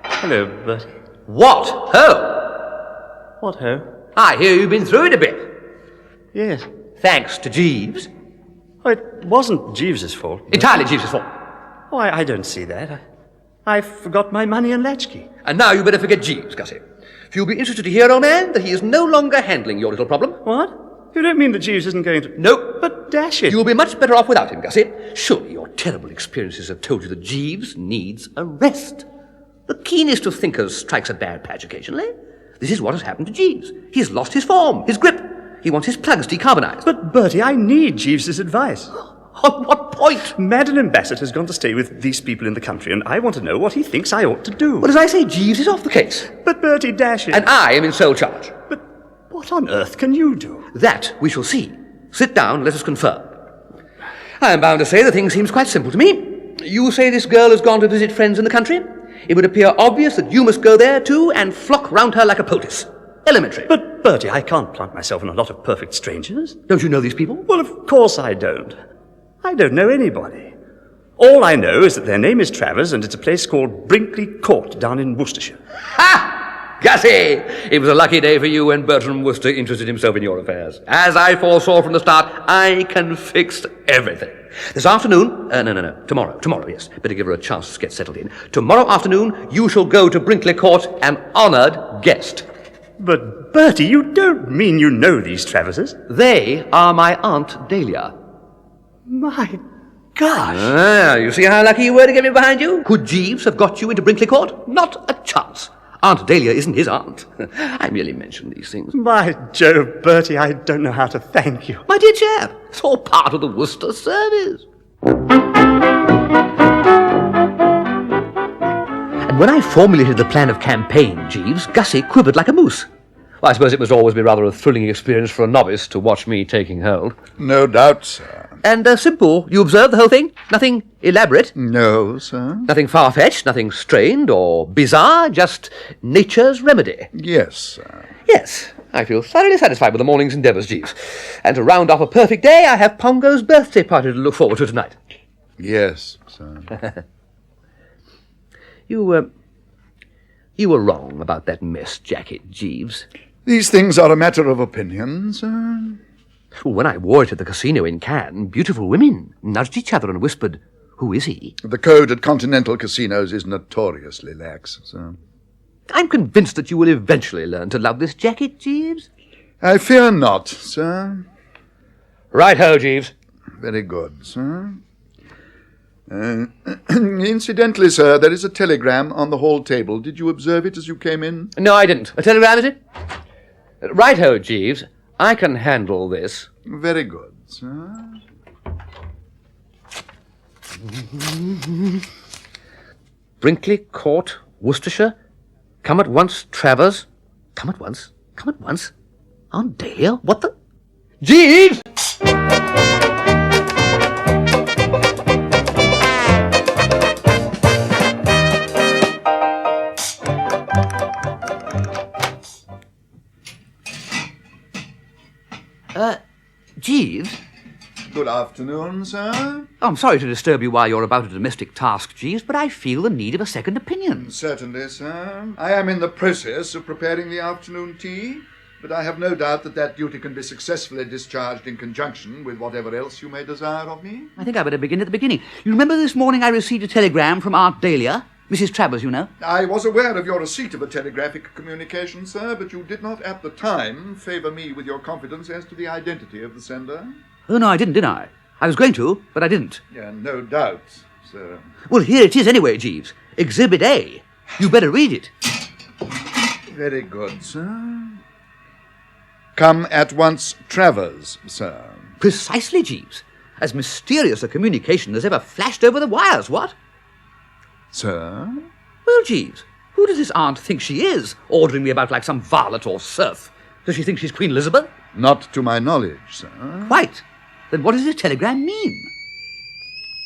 Hello, Bertie. What ho? What ho? I hear you've been through it a bit. Yes. Thanks to Jeeves. Oh, it wasn't Jeeves's fault. Entirely Jeeves' fault. Oh, I don't see that. I forgot my money and latchkey. And now you better forget Jeeves, Gussie. For you'll be interested to hear, old man, that he is no longer handling your little problem. What? You don't mean that Jeeves isn't going to... No. But dash it. You'll be much better off without him, Gussie. Surely your terrible experiences have told you that Jeeves needs a rest. The keenest of thinkers strikes a bad patch occasionally. This is what has happened to Jeeves. He's lost his form, his grip. He wants his plugs decarbonized. But, Bertie, I need Jeeves's advice. On what point? Madeleine Bassett has gone to stay with these people in the country, and I want to know what he thinks I ought to do. Well, as I say, Jeeves is off the case. But, Bertie, dash it. And I am in sole charge. But what on earth can you do? That we shall see. Sit down, let us confer. I am bound to say the thing seems quite simple to me. You say this girl has gone to visit friends in the country. It would appear obvious that you must go there too and flock round her like a poultice. Elementary. But, Bertie, I can't plant myself in a lot of perfect strangers. Don't you know these people? Well, of course I don't. I don't know anybody. All I know is that their name is Travers, and it's a place called Brinkley Court down in Worcestershire. Ha! Gussie! It was a lucky day for you when Bertie Wooster interested himself in your affairs. As I foresaw from the start, I can fix everything. This afternoon, tomorrow, yes. Better give her a chance to get settled in. Tomorrow afternoon, you shall go to Brinkley Court, an honoured guest. But, Bertie, you don't mean you know these Traverses? They are my Aunt Dahlia. My gosh! Ah, you see how lucky you were to get me behind you? Could Jeeves have got you into Brinkley Court? Not a chance. Aunt Dahlia isn't his aunt. I merely mention these things. By Jove, Bertie, I don't know how to thank you. My dear chap, it's all part of the Wooster service. And when I formulated the plan of campaign, Jeeves, Gussie quivered like a moose. Well, I suppose it must always be rather a thrilling experience for a novice to watch me taking hold. No doubt, sir. And simple. You observed the whole thing? Nothing elaborate? No, sir. Nothing far-fetched, nothing strained or bizarre, just nature's remedy. Yes, sir. Yes, I feel thoroughly satisfied with the morning's endeavours, Jeeves. And to round off a perfect day, I have Pongo's birthday party to look forward to tonight. Yes, sir. You were wrong about that mess jacket, Jeeves. These things are a matter of opinion, sir. When I wore it at the casino in Cannes, beautiful women nudged each other and whispered, "Who is he?" The code at continental casinos is notoriously lax, sir. I'm convinced that you will eventually learn to love this jacket, Jeeves. I fear not, sir. Right-ho, Jeeves. Very good, sir. Incidentally, sir, there is a telegram on the hall table. Did you observe it as you came in? No, I didn't. A telegram, is it? Right-ho, Jeeves. I can handle this. Very good, sir. Brinkley Court, Worcestershire. Come at once, Travers. Come at once. Come at once. Aunt Dahlia? What the... Jeeves! Jeeves? Good afternoon, sir. I'm sorry to disturb you while you're about a domestic task, Jeeves, but I feel the need of a second opinion. Certainly, sir. I am in the process of preparing the afternoon tea, but I have no doubt that duty can be successfully discharged in conjunction with whatever else you may desire of me. I think I better begin at the beginning. You remember this morning I received a telegram from Aunt Dahlia? Mrs. Travers, you know. I was aware of your receipt of a telegraphic communication, sir, but you did not at the time favour me with your confidence as to the identity of the sender. Oh, no, I didn't I? I was going to, but I didn't. Yeah, no doubt, sir. Well, here it is anyway, Jeeves. Exhibit A. You better read it. Very good, sir. Come at once, Travers, sir. Precisely, Jeeves. As mysterious a communication as ever flashed over the wires, what? Sir? Well, Jeeves, who does this aunt think she is, ordering me about like some varlet or serf? Does she think she's Queen Elizabeth? Not to my knowledge, sir. Quite. Then what does this telegram mean?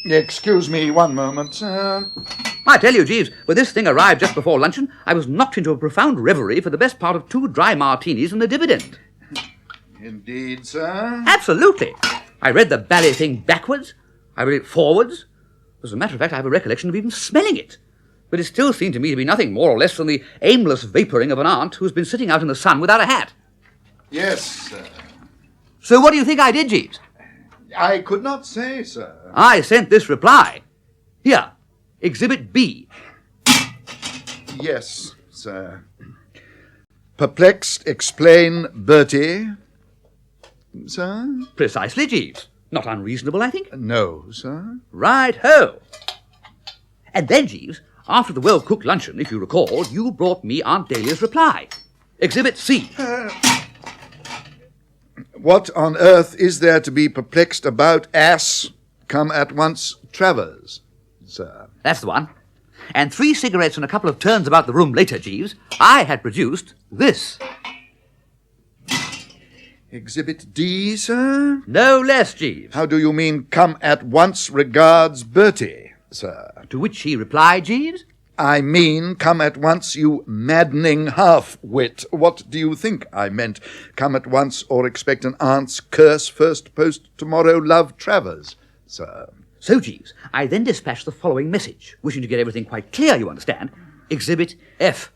Excuse me one moment, sir. I tell you, Jeeves, when this thing arrived just before luncheon, I was knocked into a profound reverie for the best part of 2 dry martinis and a dividend. Indeed, sir. Absolutely. I read the bally thing backwards. I read it forwards. As a matter of fact, I have a recollection of even smelling it. But it still seemed to me to be nothing more or less than the aimless vapouring of an aunt who's been sitting out in the sun without a hat. Yes, sir. So what do you think I did, Jeeves? I could not say, sir. I sent this reply. Here, Exhibit B. Yes, sir. Perplexed, explain, Bertie. Sir? Precisely, Jeeves. Not unreasonable, I think. No, sir. Right-ho. And then, Jeeves, after the well-cooked luncheon, if you recall, you brought me Aunt Dahlia's reply. Exhibit C. What on earth is there to be perplexed about, ass? Come at once, Travers, sir. That's the one. And 3 cigarettes and a couple of turns about the room later, Jeeves, I had produced this. Exhibit D, sir? No less, Jeeves. How do you mean, come at once, regards, Bertie, sir? To which he replied, Jeeves? I mean, come at once, you maddening half-wit. What do you think I meant? Come at once, or expect an aunt's curse first post tomorrow, love Travers, sir. So, Jeeves, I then dispatched the following message, wishing to get everything quite clear, you understand. Exhibit F.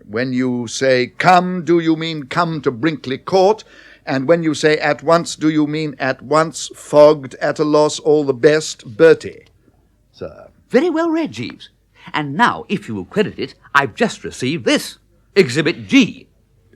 When you say come, do you mean come to Brinkley Court? And when you say at once, do you mean at once, fogged, at a loss, all the best, Bertie, sir? Very well read, Jeeves. And now, if you will credit it, I've just received this. Exhibit G.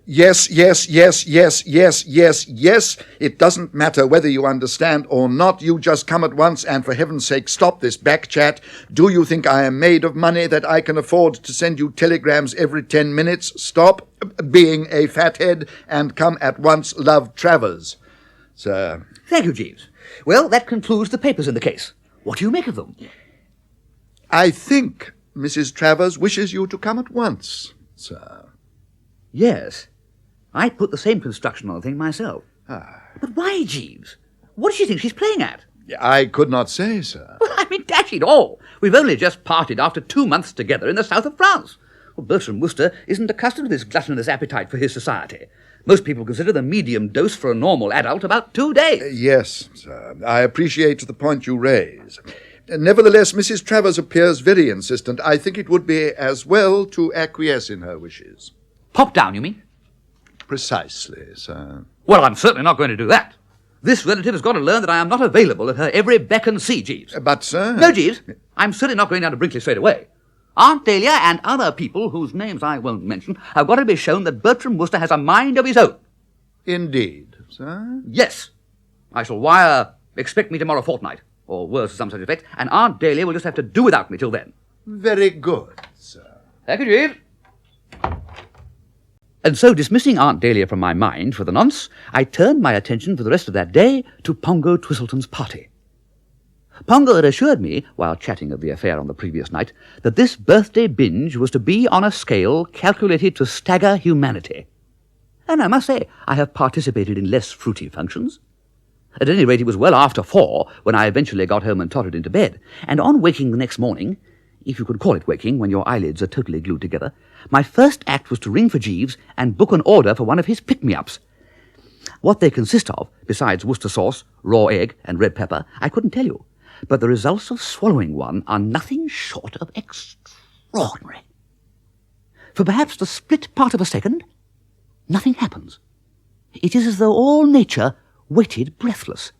Yes, yes, yes, yes, yes, yes, yes. It doesn't matter whether you understand or not. You just come at once and for heaven's sake stop this back chat. Do you think I am made of money that I can afford to send you telegrams every 10 minutes? Stop being a fathead and come at once, love Travers, sir. Thank you, Jeeves. Well, that concludes the papers in the case. What do you make of them? I think Mrs. Travers wishes you to come at once, sir. Yes. I put the same construction on the thing myself. But why, Jeeves? What does she think she's playing at? I could not say, sir. Well, I mean, dash it all. We've only just parted after 2 months together in the south of France. Well, Bertie Wooster isn't accustomed to this gluttonous appetite for his society. Most people consider the medium dose for a normal adult about 2 days. Yes, sir. I appreciate the point you raise. Nevertheless, Mrs. Travers appears very insistent. I think it would be as well to acquiesce in her wishes. Pop down, you mean? Precisely, sir. Well, I'm certainly not going to do that. This relative has got to learn that I am not available at her every beck and see, Jeeves. But, sir... No, Jeeves. I'm certainly not going down to Brinkley straight away. Aunt Dahlia and other people, whose names I won't mention, have got to be shown that Bertram Wooster has a mind of his own. Indeed, sir? Yes. I shall wire, expect me tomorrow fortnight, or words to some such effect, and Aunt Dahlia will just have to do without me till then. Very good, sir. Thank you, Jeeves. And so, dismissing Aunt Dahlia from my mind for the nonce, I turned my attention for the rest of that day to Pongo Twistleton's party. Pongo had assured me, while chatting of the affair on the previous night, that this birthday binge was to be on a scale calculated to stagger humanity. And I must say, I have participated in less fruity functions. At any rate, it was well after 4 when I eventually got home and tottered into bed, and on waking the next morning, if you could call it waking when your eyelids are totally glued together, my first act was to ring for Jeeves and book an order for one of his pick-me-ups. What they consist of, besides Worcester sauce, raw egg, and red pepper, I couldn't tell you, but the results of swallowing one are nothing short of extraordinary. For perhaps the split part of a second, nothing happens. It is as though all nature waited breathless.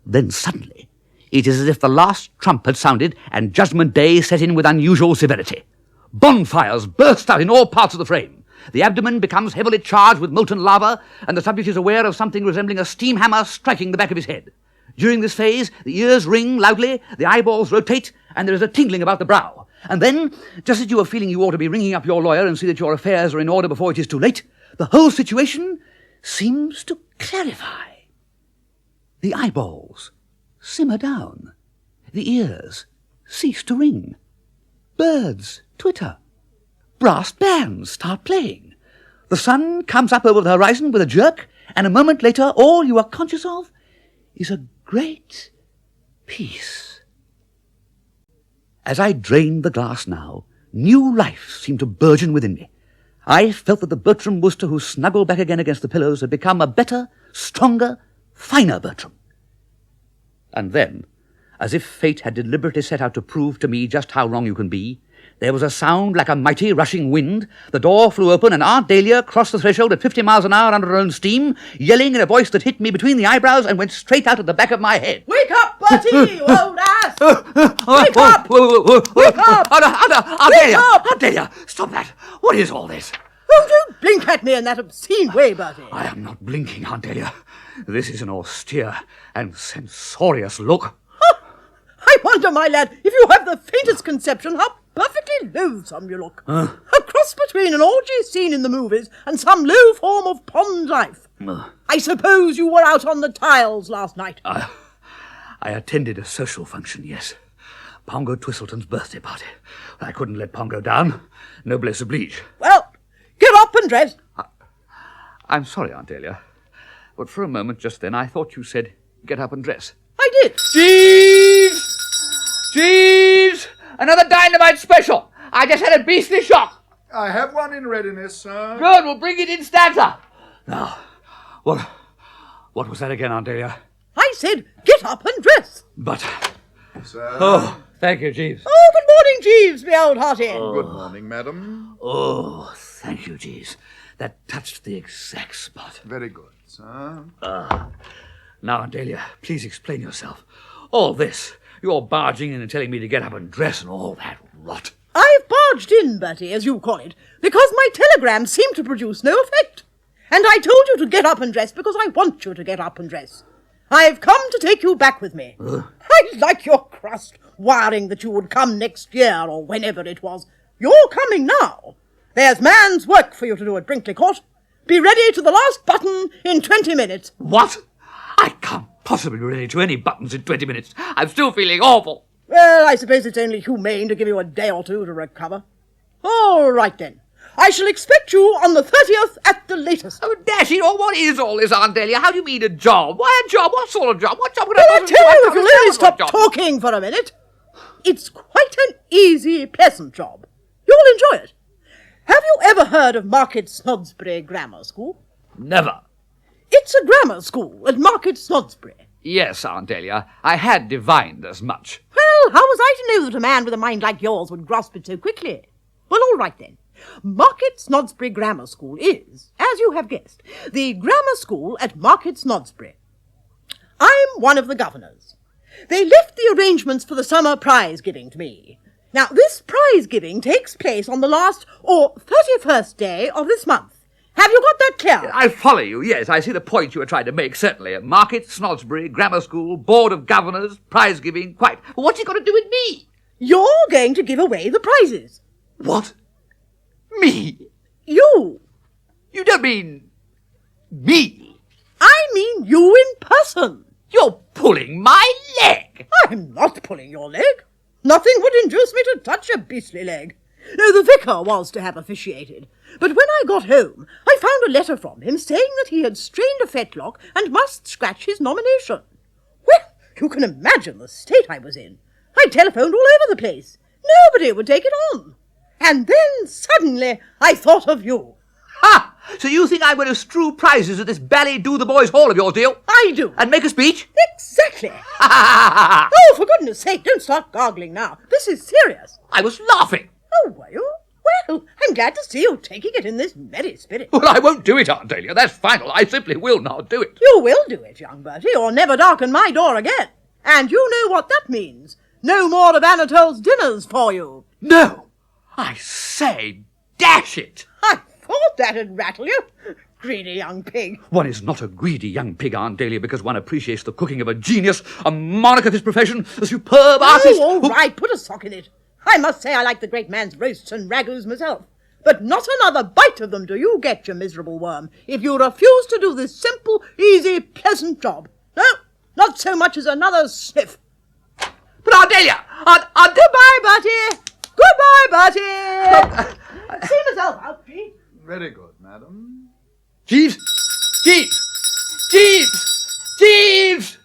Then suddenly, It is as if the last trump had sounded and Judgment Day set in with unusual severity. Bonfires burst out in all parts of the frame. The abdomen becomes heavily charged with molten lava, and the subject is aware of something resembling a steam hammer striking the back of his head. During this phase, the ears ring loudly, the eyeballs rotate, and there is a tingling about the brow. And then, just as you are feeling you ought to be ringing up your lawyer and see that your affairs are in order before it is too late, the whole situation seems to clarify. The eyeballs simmer down. The ears cease to ring. Birds twitter. Brass bands start playing. The sun comes up over the horizon with a jerk, and a moment later all you are conscious of is a great peace. As I drained the glass now, new life seemed to burgeon within me. I felt that the Bertram Wooster who snuggled back again against the pillows had become a better, stronger, finer Bertram. And then, as if fate had deliberately set out to prove to me just how wrong you can be, there was a sound like a mighty rushing wind, the door flew open, and Aunt Dahlia crossed the threshold at 50 miles an hour under her own steam, yelling in a voice that hit me between the eyebrows and went straight out at the back of my head. Wake up, Bertie, you old ass! Wake up! Wake up! Aunt Dahlia, stop that. What is all this? Oh, don't blink at me in that obscene way, Bertie. I am not blinking, Aunt Dahlia. This is an austere and censorious look. I wonder, my lad, if you have the faintest conception how perfectly loathsome you look. A cross between an orgy scene in the movies and some low form of pond life. I suppose you were out on the tiles last night. I attended a social function, yes. Pongo Twistleton's birthday party. I couldn't let Pongo down. Noblesse oblige. Well, get up and dress. I'm sorry, Aunt Dahlia, but for a moment just then I thought you said get up and dress. I did. Jeeves! Jeeves! Another dynamite special! I just had a beastly shock! I have one in readiness, sir. Good, we'll bring it in stanza. Now, what was that again, Aunt Dahlia? I said get up and dress. But... Sir. Oh, thank you, Jeeves. Oh, good morning, Jeeves, me old hearty. Good morning, madam. Oh, thank you, Jeeves. That touched the exact spot. Very good, sir. Now, Aunt Dahlia, please explain yourself. All this, you're barging in and telling me to get up and dress and all that rot. I've barged in, Bertie, as you call it, because my telegrams seem to produce no effect. And I told you to get up and dress because I want you to get up and dress. I've come to take you back with me. I like your crust, wiring that you would come next year or whenever it was. You're coming now. There's man's work for you to do at Brinkley Court. Be ready to the last button in 20 minutes. What? I can't possibly be ready to any buttons in 20 minutes. I'm still feeling awful. Well, I suppose it's only humane to give you a day or two to recover. All right, then. I shall expect you on the 30th at the latest. Oh, dash it all, what is all this, Aunt Dahlia? How do you mean a job? Why a job? What sort of job? What job would Well, I I tell you, if you'll only stop talking for a minute. It's quite an easy, pleasant job. You'll enjoy it. Have you ever heard of Market Snodsbury Grammar School? Never. It's a grammar school at Market Snodsbury. Yes, Aunt Dahlia, I had divined as much. Well, how was I to know that a man with a mind like yours would grasp it so quickly? Well, all right then. Market Snodsbury Grammar School is, as you have guessed, the grammar school at Market Snodsbury. I'm one of the governors. They left the arrangements for the summer prize giving to me. Now, this prize giving takes place on the last or 31st day of this month. Have you got that clear? I follow you, yes. I see the point you were trying to make, certainly. Market, Snodsbury, Grammar School, Board of Governors, prize-giving, quite. But what's it got to do with me? You're going to give away the prizes. What? Me? You. You don't mean... me? I mean you in person. You're pulling my leg. I'm not pulling your leg. Nothing would induce me to touch a beastly leg. No, the vicar was to have officiated. But when I got home, I found a letter from him saying that he had strained a fetlock and must scratch his nomination. Well, you can imagine the state I was in. I telephoned all over the place. Nobody would take it on. And then suddenly I thought of you. Ha! So you think I'm going to strew prizes at this bally-do-the-boys hall of yours, deal? I do. And make a speech? Exactly. Ha! Oh, for goodness sake, don't start gargling now. This is serious. I was laughing. Oh, were you? Well, I'm glad to see you taking it in this merry spirit. Well, I won't do it, Aunt Dahlia. That's final. I simply will not do it. You will do it, young Bertie, or never darken my door again. And you know what that means. No more of Anatole's dinners for you. No! I say, dash it! I thought that'd rattle you. Greedy young pig. One is not a greedy young pig, Aunt Dahlia, because one appreciates the cooking of a genius, a monarch of his profession, a superb artist. Oh, all right, put a sock in it. I must say I like the great man's roasts and ragouts myself. But not another bite of them do you get, you miserable worm, if you refuse to do this simple, easy, pleasant job. No, not so much as another sniff. But Aunt Dahlia! Goodbye, Bertie. Goodbye, Bertie. See myself out, please. Very good, madam. Jeeves! Jeeves! Jeeves! Jeeves!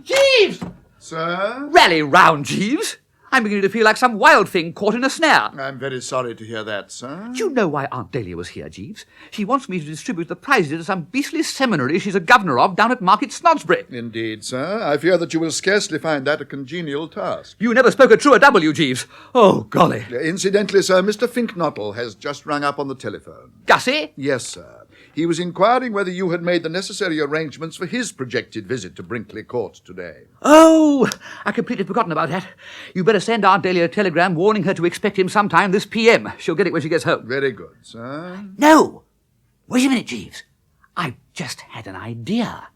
Jeeves! Sir? Rally round, Jeeves! I'm beginning to feel like some wild thing caught in a snare. I'm very sorry to hear that, sir. Do you know why Aunt Dahlia was here, Jeeves? She wants me to distribute the prizes to some beastly seminary she's a governor of down at Market Snodsbury. Indeed, sir. I fear that you will scarcely find that a congenial task. You never spoke a truer W, Jeeves. Oh, golly. Incidentally, sir, Mr. Finknottle has just rung up on the telephone. Gussie? Yes, sir. He was inquiring whether you had made the necessary arrangements for his projected visit to Brinkley Court today. Oh, I completely forgotten about that. You better send Aunt Dahlia a telegram warning her to expect him sometime this PM. She'll get it when she gets home. Very good, sir. No! Wait a minute, Jeeves. I've just had an idea.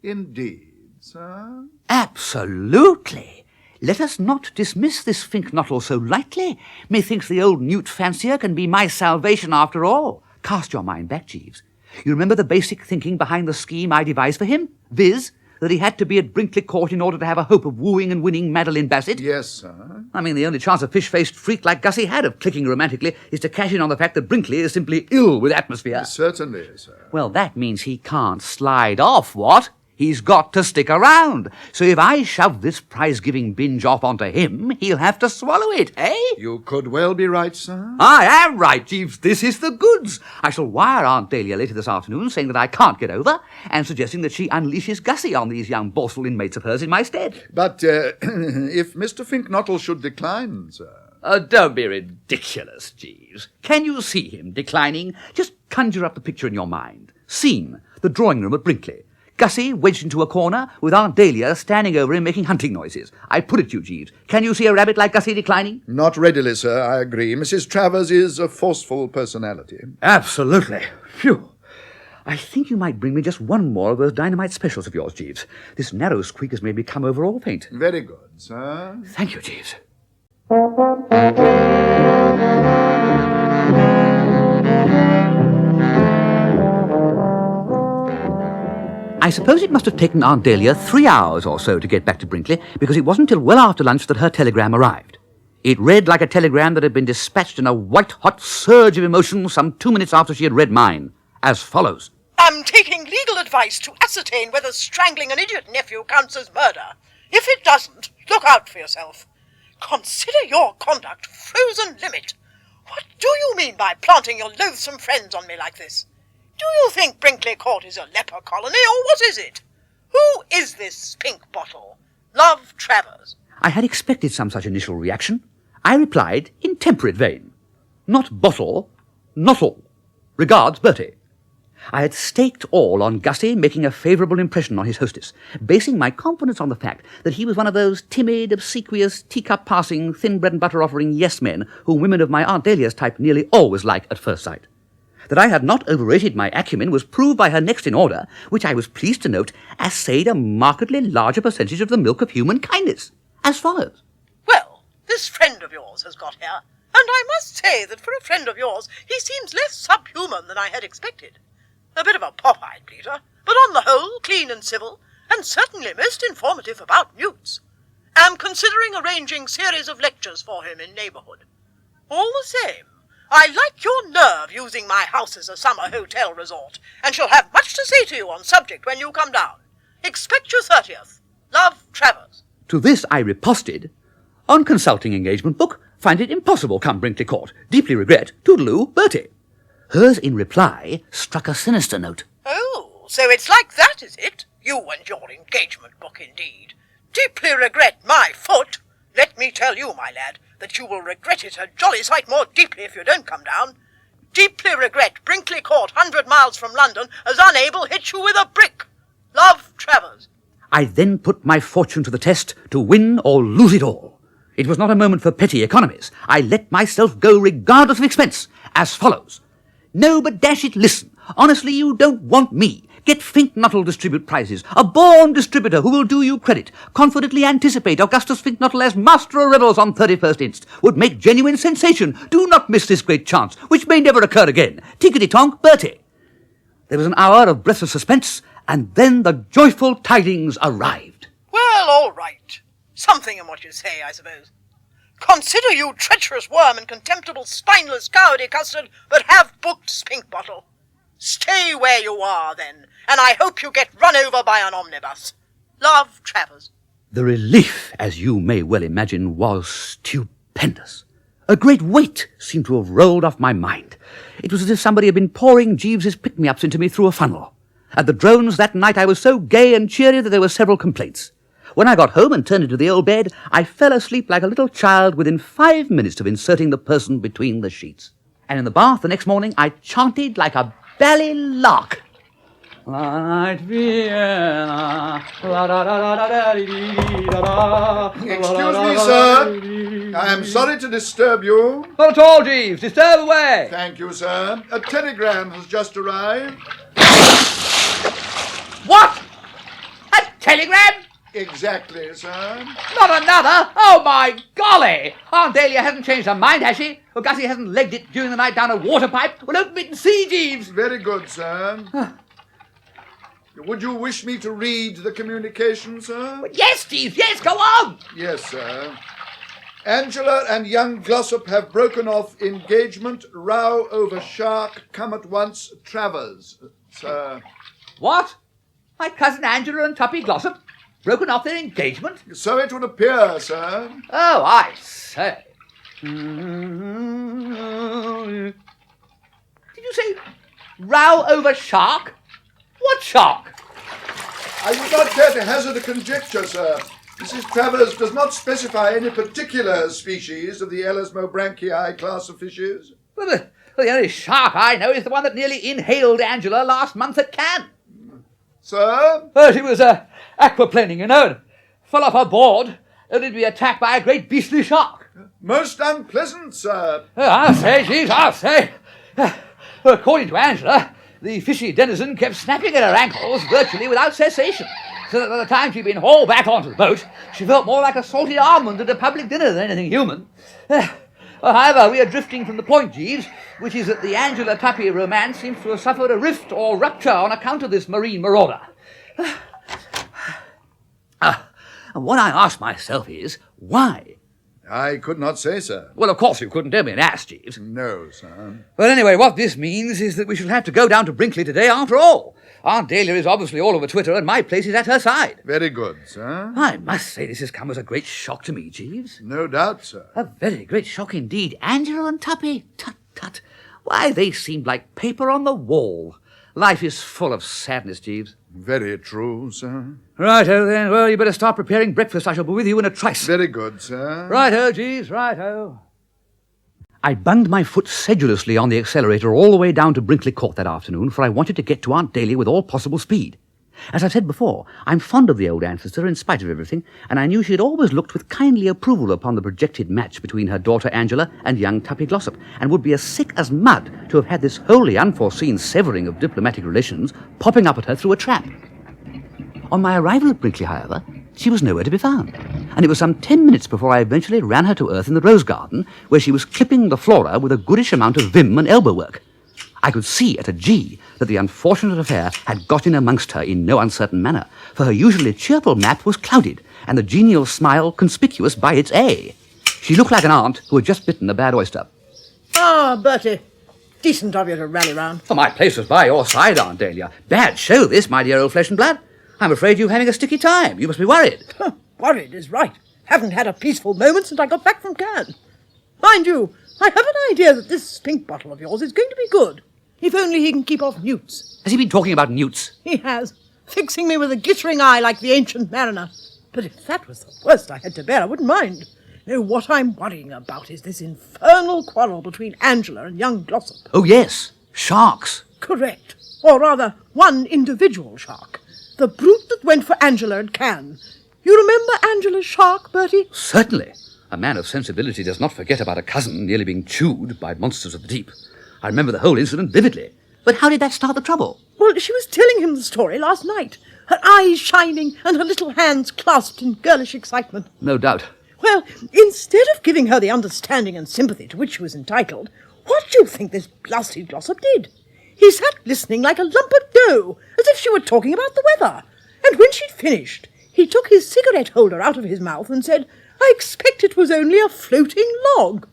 Indeed, sir. Absolutely. Let us not dismiss this Finknottle so lightly. Methinks the old newt fancier can be my salvation after all. Cast your mind back, Jeeves. You remember the basic thinking behind the scheme I devised for him? Viz., that he had to be at Brinkley Court in order to have a hope of wooing and winning Madeline Bassett? Yes, sir. I mean, the only chance a fish-faced freak like Gussie had of clicking romantically is to cash in on the fact that Brinkley is simply ill with atmosphere. Certainly, sir. Well, that means he can't slide off, what? He's got to stick around. So if I shove this prize-giving binge off onto him, he'll have to swallow it, eh? You could well be right, sir. I am right, Jeeves. This is the goods. I shall wire Aunt Dahlia later this afternoon saying that I can't get over and suggesting that she unleashes Gussie on these young boastful inmates of hers in my stead. But if Mr. Finknottle should decline, sir... Don't be ridiculous, Jeeves. Can you see him declining? Just conjure up the picture in your mind. Scene, the drawing room at Brinkley. Gussie wedged into a corner with Aunt Dahlia standing over him making hunting noises. I put it to you, Jeeves. Can you see a rabbit like Gussie declining? Not readily, sir, I agree. Mrs. Travers is a forceful personality. Absolutely. Phew. I think you might bring me just one more of those dynamite specials of yours, Jeeves. This narrow squeak has made me come over all faint. Very good, sir. Thank you, Jeeves. I suppose it must have taken Aunt Dahlia 3 hours or so to get back to Brinkley, because it wasn't till well after lunch that her telegram arrived. It read like a telegram that had been dispatched in a white-hot surge of emotion some 2 minutes after she had read mine, as follows. I'm taking legal advice to ascertain whether strangling an idiot nephew counts as murder. If it doesn't, look out for yourself. Consider your conduct frozen limit. What do you mean by planting your loathsome friends on me like this? Do you think Brinkley Court is a leper colony, or what is it? Who is this pink bottle? Love Travers. I had expected some such initial reaction. I replied in temperate vein. Not bottle, not all. Regards, Bertie. I had staked all on Gussie making a favourable impression on his hostess, basing my confidence on the fact that he was one of those timid, obsequious, teacup-passing, thin bread-and-butter-offering yes-men whom women of my Aunt Dahlia's type nearly always like at first sight. That I had not overrated my acumen was proved by her next in order, which I was pleased to note assayed a markedly larger percentage of the milk of human kindness, as follows. Well, this friend of yours has got here, and I must say that for a friend of yours he seems less subhuman than I had expected. A bit of a pop-eyed bleater, but on the whole clean and civil, and certainly most informative about newts. Am considering arranging series of lectures for him in neighbourhood. All the same, I like your nerve using my house as a summer hotel resort, and shall have much to say to you on subject when you come down. Expect you 30th. Love, Travers. To this I riposted, on consulting engagement book, find it impossible come Brinkley Court. Deeply regret, toodaloo, Bertie. Hers in reply struck a sinister note. Oh, so it's like that, is it? You and your engagement book, indeed. Deeply regret my foot. Let me tell you, my lad, that you will regret it a jolly sight more deeply if you don't come down. Deeply regret Brinkley Court, 100 miles from London, as unable hit you with a brick. Love, Travers. I then put my fortune to the test to win or lose it all. It was not a moment for petty economies. I let myself go regardless of expense, as follows. No, but dash it, listen. Honestly, you don't want me. Get Finknuttle distribute prizes. A born distributor who will do you credit. Confidently anticipate Augustus Finknuttle as Master of Revels on 31st inst. Would make genuine sensation. Do not miss this great chance, which may never occur again. Tickety-tonk, Bertie. There was an hour of breathless suspense, and then the joyful tidings arrived. Well, all right. Something in what you say, I suppose. Consider you treacherous worm and contemptible spineless cowardly custard that have booked Spink Bottle. Stay where you are, then, and I hope you get run over by an omnibus. Love, Travers. The relief, as you may well imagine, was stupendous. A great weight seemed to have rolled off my mind. It was as if somebody had been pouring Jeeves's pick-me-ups into me through a funnel. At the Drones that night I was so gay and cheery that there were several complaints. When I got home and turned into the old bed, I fell asleep like a little child within 5 minutes of inserting the person between the sheets. And in the bath the next morning I chanted like a bally lark. Excuse me, sir. I am sorry to disturb you. Not at all, Jeeves. Disturb away. Thank you, sir. A telegram has just arrived. What? A telegram? Exactly, sir. Not another? Oh, my golly! Aunt Dahlia hasn't changed her mind, has she? Or Gussie hasn't legged it during the night down a water pipe? Well, open it and see, Jeeves. Very good, sir. Would you wish me to read the communication, sir? Yes, Jeeves, yes, go on! Yes, sir. Angela and young Glossop have broken off engagement. Row over shark. Come at once. Travers, sir. What? My cousin Angela and Tuppy Glossop? Broken off their engagement? So it would appear, sir. Oh, I say. Did you say row over shark? What shark? I would not care to hazard a conjecture, sir. Mrs. Travers does not specify any particular species of the Elasmobranchii class of fishes. Well, the only shark I know is the one that nearly inhaled Angela last month at Cannes. Sir? Oh, she was aquaplaning, you know, and fell off her board, only to be attacked by a great beastly shark. Most unpleasant, sir. I'll say, Jeeves, I'll say. According to Angela, the fishy denizen kept snapping at her ankles virtually without cessation, so that by the time she'd been hauled back onto the boat, she felt more like a salted almond at a public dinner than anything human. However, we are drifting from the point, Jeeves, which is that the Angela Tuppy romance seems to have suffered a rift or rupture on account of this marine marauder. And what I ask myself is, why? I could not say, sir. Well, of course you couldn't. Don't be an ass, Jeeves. No, sir. Well, anyway, what this means is that we shall have to go down to Brinkley today after all. Aunt Dahlia is obviously all over Twitter, and my place is at her side. Very good, sir. I must say this has come as a great shock to me, Jeeves. No doubt, sir. A very great shock indeed. Angela and Tuppy. Tut, tut. Why, they seemed like paper on the wall. Life is full of sadness, Jeeves. Very true, sir. Righto, then. Well, you better start preparing breakfast. I shall be with you in a trice. Very good, sir. Righto, Jeeves, righto. I bunged my foot sedulously on the accelerator all the way down to Brinkley Court that afternoon, for I wanted to get to Aunt Dahlia with all possible speed. As I've said before, I'm fond of the old ancestor in spite of everything, and I knew she had always looked with kindly approval upon the projected match between her daughter Angela and young Tuppy Glossop, and would be as sick as mud to have had this wholly unforeseen severing of diplomatic relations popping up at her through a trap. On my arrival at Brinkley, however, she was nowhere to be found, and it was some 10 minutes before I eventually ran her to earth in the rose garden, where she was clipping the flora with a goodish amount of vim and elbow work. I could see at a G that the unfortunate affair had got in amongst her in no uncertain manner, for her usually cheerful map was clouded, and the genial smile conspicuous by its A. She looked like an aunt who had just bitten a bad oyster. Ah, Bertie. Decent of you to rally round. Oh, my place was by your side, Aunt Dahlia. Bad show, this, my dear old flesh and blood. I'm afraid you're having a sticky time. You must be worried. Worried is right. Haven't had a peaceful moment since I got back from Cannes. Mind you, I have an idea that this Spink Bottle of yours is going to be good. If only he can keep off newts. Has he been talking about newts? He has. Fixing me with a glittering eye like the ancient mariner. But if that was the worst I had to bear, I wouldn't mind. No, what I'm worrying about is this infernal quarrel between Angela and young Glossop. Oh, yes. Sharks. Correct. Or rather, one individual shark. The brute that went for Angela at Cannes. You remember Angela's shark, Bertie? Certainly. A man of sensibility does not forget about a cousin nearly being chewed by monsters of the deep. I remember the whole incident vividly. But how did that start the trouble? Well, she was telling him the story last night, her eyes shining and her little hands clasped in girlish excitement. No doubt. Well, instead of giving her the understanding and sympathy to which she was entitled, what do you think this blasted gossip did? He sat listening like a lump of dough, as if she were talking about the weather. And when she'd finished, he took his cigarette holder out of his mouth and said, "I expect it was only a floating log."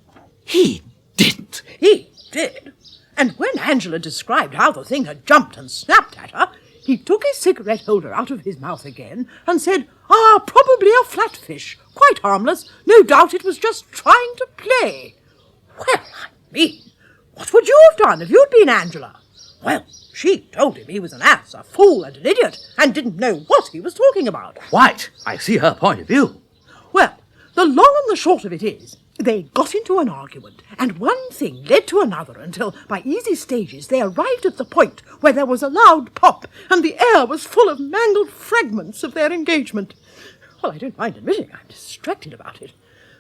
He didn't. He did. And when Angela described how the thing had jumped and snapped at her, he took his cigarette holder out of his mouth again and said, "Probably a flatfish. Quite harmless. No doubt it was just trying to play." Well, I mean, what would you have done if you'd been Angela? Well, she told him he was an ass, a fool and an idiot, and didn't know what he was talking about. Quite. I see her point of view. Well, the long and the short of it is, they got into an argument, and one thing led to another until, by easy stages, they arrived at the point where there was a loud pop, and the air was full of mangled fragments of their engagement. Well, I don't mind admitting I'm distracted about it.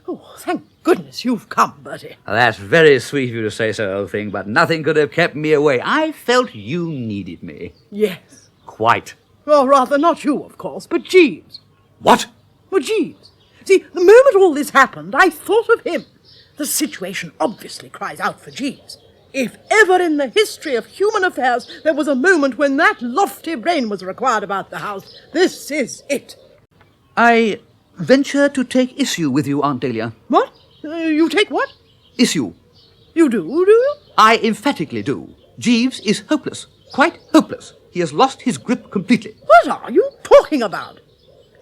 Oh, thank goodness you've come, Bertie. That's very sweet of you to say so, old thing, but nothing could have kept me away. I felt you needed me. Yes. Quite. Well, rather not you, of course, but Jeeves. What? Well, Jeeves. See, the moment all this happened, I thought of him. The situation obviously cries out for Jeeves. If ever in the history of human affairs there was a moment when that lofty brain was required about the house, this is it. I venture to take issue with you, Aunt Dahlia. What? You take what? Issue. You do you? I emphatically do. Jeeves is hopeless. Quite hopeless. He has lost his grip completely. What are you talking about?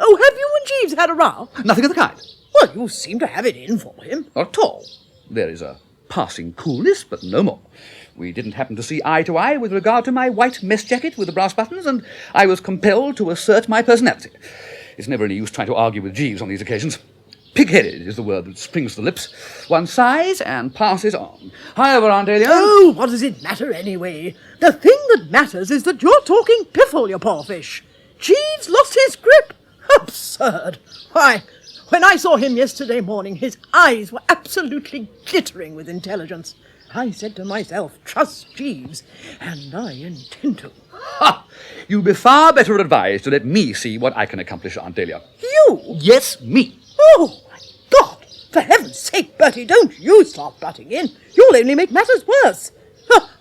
Oh, have you and Jeeves had a row? Nothing of the kind. Well, you seem to have it in for him. Not at all. There is a passing coolness, but no more. We didn't happen to see eye to eye with regard to my white mess jacket with the brass buttons, and I was compelled to assert my personality. It's never any use trying to argue with Jeeves on these occasions. Pig-headed is the word that springs to the lips. One sighs and passes on. However, Aunt Dahlia... Oh, what does it matter anyway? The thing that matters is that you're talking piffle, you poor fish. Jeeves lost his grip. Absurd. Why, when I saw him yesterday morning, his eyes were absolutely glittering with intelligence. I said to myself, trust Jeeves, and I intend to. Ha! You'd be far better advised to let me see what I can accomplish, Aunt Dahlia. You? Yes, me. Oh, my God! For heaven's sake, Bertie, don't you start butting in. You'll only make matters worse.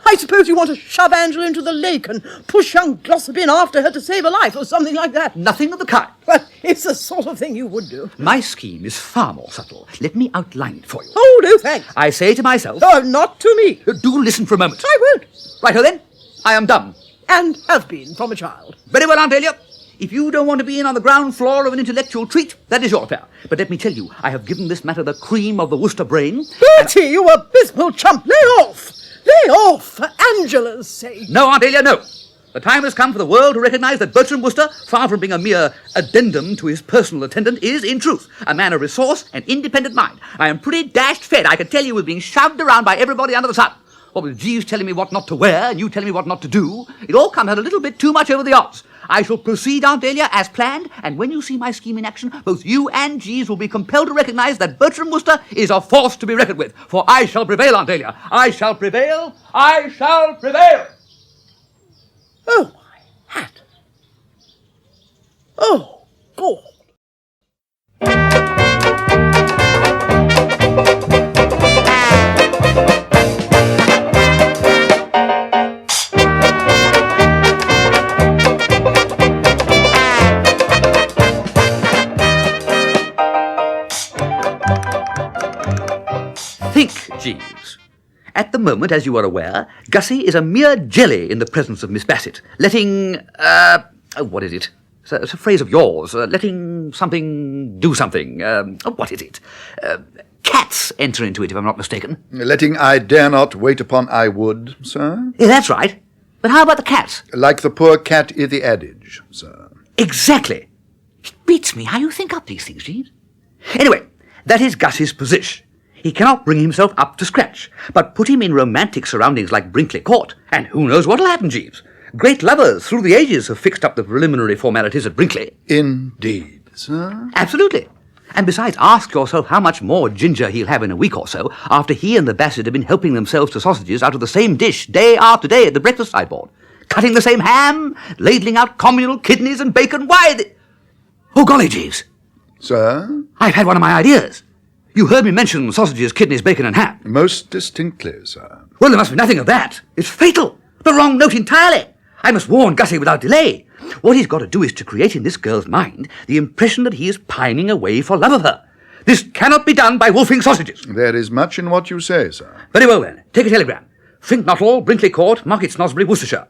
I suppose you want to shove Angela into the lake and push young Glossop in after her to save her life or something like that. Nothing of the kind. Well, it's the sort of thing you would do. My scheme is far more subtle. Let me outline it for you. Oh, no thanks. I say to myself... Oh, not to me. Do listen for a moment. I won't. Righto then. I am done. And have been from a child. Very well, Aunt Dahlia. If you don't want to be in on the ground floor of an intellectual treat, that is your affair. But let me tell you, I have given this matter the cream of the Wooster brain. Bertie, you abysmal chump, lay off! Lay off, for Angela's sake. No, Aunt Dahlia, no. The time has come for the world to recognise that Bertram Wooster, far from being a mere addendum to his personal attendant, is, in truth, a man of resource and independent mind. I am pretty dashed fed, I can tell you, with being shoved around by everybody under the sun. What with Jeeves telling me what not to wear, and you telling me what not to do, it all comes out a little bit too much over the odds. I shall proceed, Aunt Dahlia, as planned, and when you see my scheme in action, both you and Jeeves will be compelled to recognise that Bertram Wooster is a force to be reckoned with. For I shall prevail, Aunt Dahlia. I shall prevail. I shall prevail. Oh, my hat. Oh, God. Think, Jeeves. At the moment, as you are aware, Gussie is a mere jelly in the presence of Miss Bassett, letting, what is it? It's a phrase of yours, letting something do something. What is it? Cats enter into it, if I'm not mistaken. Letting I dare not wait upon I would, sir? Yeah, that's right. But how about the cats? Like the poor cat i' the adage, sir. Exactly. It beats me how you think up these things, Jeeves. Anyway, that is Gussie's position. He cannot bring himself up to scratch, but put him in romantic surroundings like Brinkley Court, and who knows what'll happen, Jeeves. Great lovers through the ages have fixed up the preliminary formalities at Brinkley. Indeed, sir. Absolutely. And besides, ask yourself how much more ginger he'll have in a week or so after he and the Bassett have been helping themselves to sausages out of the same dish day after day at the breakfast sideboard. Cutting the same ham, ladling out communal kidneys and bacon. Oh, golly, Jeeves. Sir? I've had one of my ideas. You heard me mention sausages, kidneys, bacon and ham. Most distinctly, sir. Well, there must be nothing of that. It's fatal. The wrong note entirely. I must warn Gussie without delay. What he's got to do is to create in this girl's mind the impression that he is pining away for love of her. This cannot be done by wolfing sausages. There is much in what you say, sir. Very well, then. Take a telegram. Think Nuttall, Brinkley Court, Market Snosbury, Worcestershire.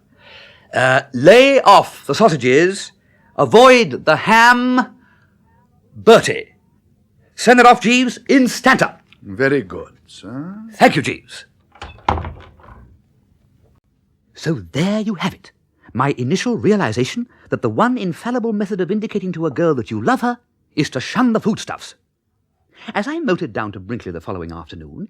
Lay off the sausages. Avoid the ham. Bertie. Send it off, Jeeves, instanter. Very good, sir. Thank you, Jeeves. So there you have it. My initial realization that the one infallible method of indicating to a girl that you love her is to shun the foodstuffs. As I motored down to Brinkley the following afternoon,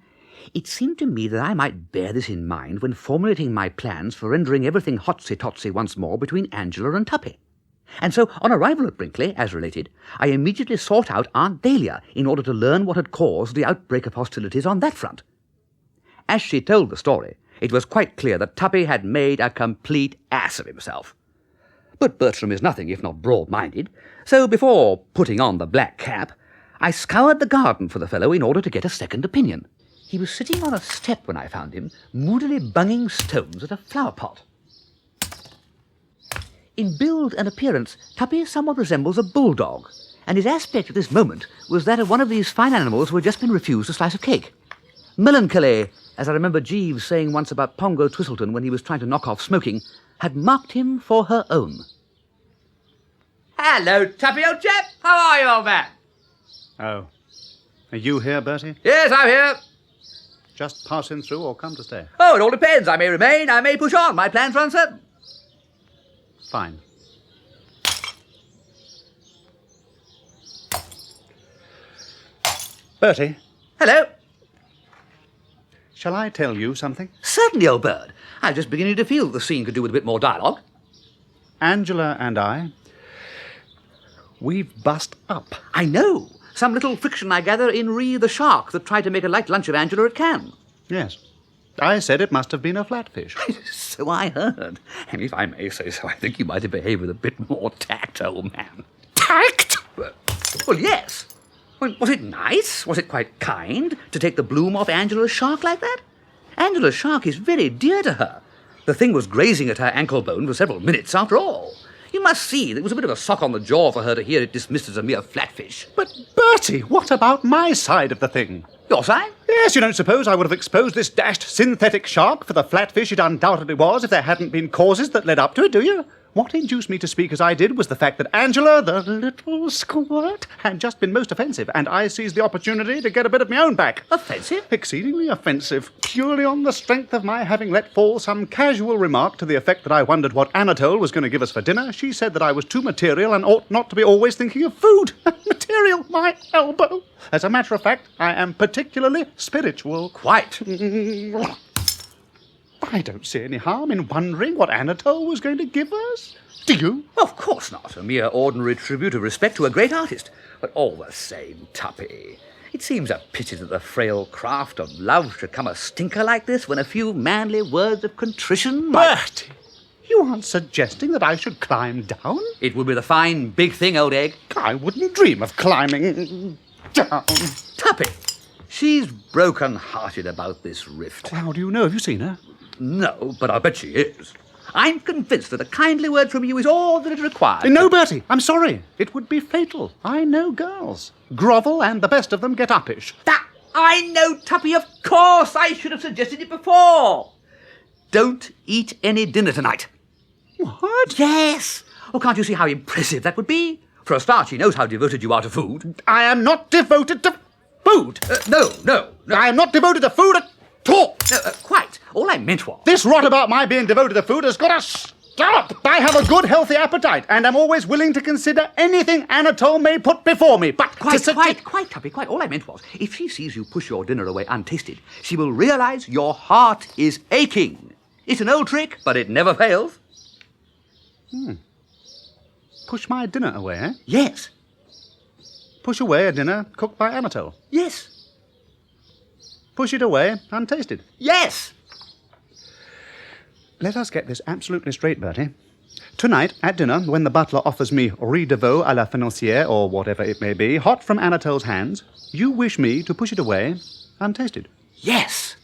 it seemed to me that I might bear this in mind when formulating my plans for rendering everything hotsy-totsy once more between Angela and Tuppy. And so, on arrival at Brinkley, as related, I immediately sought out Aunt Dahlia in order to learn what had caused the outbreak of hostilities on that front. As she told the story, it was quite clear that Tuppy had made a complete ass of himself. But Bertram is nothing if not broad-minded, so before putting on the black cap, I scoured the garden for the fellow in order to get a second opinion. He was sitting on a step when I found him, moodily bunging stones at a flower pot. In build and appearance, Tuppy somewhat resembles a bulldog, and his aspect at this moment was that of one of these fine animals who had just been refused a slice of cake. Melancholy, as I remember Jeeves saying once about Pongo Twistleton when he was trying to knock off smoking, had marked him for her own. Hello, Tuppy, old chap. How are you, old man? Oh. Are you here, Bertie? Yes, I'm here. Just passing through or come to stay? Oh, it all depends. I may remain, I may push on. My plans are uncertain. Fine. Bertie, Hello. shall I tell you something? Certainly, old bird. I was just beginning to feel the scene could do with a bit more dialogue. Angela and I, we've bust up. I know. Some little friction, I gather, in Ree the shark that tried to make a light lunch of Angela at Cannes. Yes. I said it must have been a flatfish. So I heard. And if I may say so, I think you might have behaved with a bit more tact, old man. Tact? Well, yes. Well, was it nice? Was it quite kind to take the bloom off Angela's shark like that? Angela's shark is very dear to her. The thing was grazing at her ankle bone for several minutes after all. You must see that it was a bit of a sock on the jaw for her to hear it dismissed as a mere flatfish. But, Bertie, what about my side of the thing? Your side? Yes, you don't suppose I would have exposed this dashed synthetic shark for the flatfish it undoubtedly was if there hadn't been causes that led up to it, do you? What induced me to speak as I did was the fact that Angela, the little squirt, had just been most offensive, and I seized the opportunity to get a bit of my own back. Offensive? Exceedingly offensive, purely on the strength of my having let fall some casual remark to the effect that I wondered what Anatole was going to give us for dinner. She said that I was too material and ought not to be always thinking of food. Material, my elbow. As a matter of fact, I am particularly spiritual. Quite. I don't see any harm in wondering what Anatole was going to give us. Do you? Of course not. A mere ordinary tribute of respect to a great artist. But all the same, Tuppy, it seems a pity that the frail craft of love should come a stinker like this when a few manly words of contrition might... Bertie, you aren't suggesting that I should climb down? It would be the fine big thing, old egg. I wouldn't dream of climbing down. Tuppy, she's broken-hearted about this rift. How do you know? Have you seen her? No, but I'll bet she is. I'm convinced that a kindly word from you is all that is required. No, Bertie, I'm sorry. It would be fatal. I know girls. Grovel, and the best of them get uppish. That I know, Tuppy, of course. I should have suggested it before. Don't eat any dinner tonight. What? Yes. Oh, can't you see how impressive that would be? For a start, she knows how devoted you are to food. I am not devoted to food. No. I am not devoted to food at all. Quite. All I meant was... This rot about my being devoted to food has got to stop. I have a good, healthy appetite, and I'm always willing to consider anything Anatole may put before me. But Quite, Tuppy, quite. All I meant was, if she sees you push your dinner away untasted, she will realize your heart is aching. It's an old trick, but it never fails. Push my dinner away, eh? Yes. Push away a dinner cooked by Anatole. Yes. Push it away untasted. Yes. Let us get this absolutely straight, Bertie. Tonight, at dinner, when the butler offers me riz de veau à la financière, or whatever it may be, hot from Anatole's hands, you wish me to push it away untasted. Yes.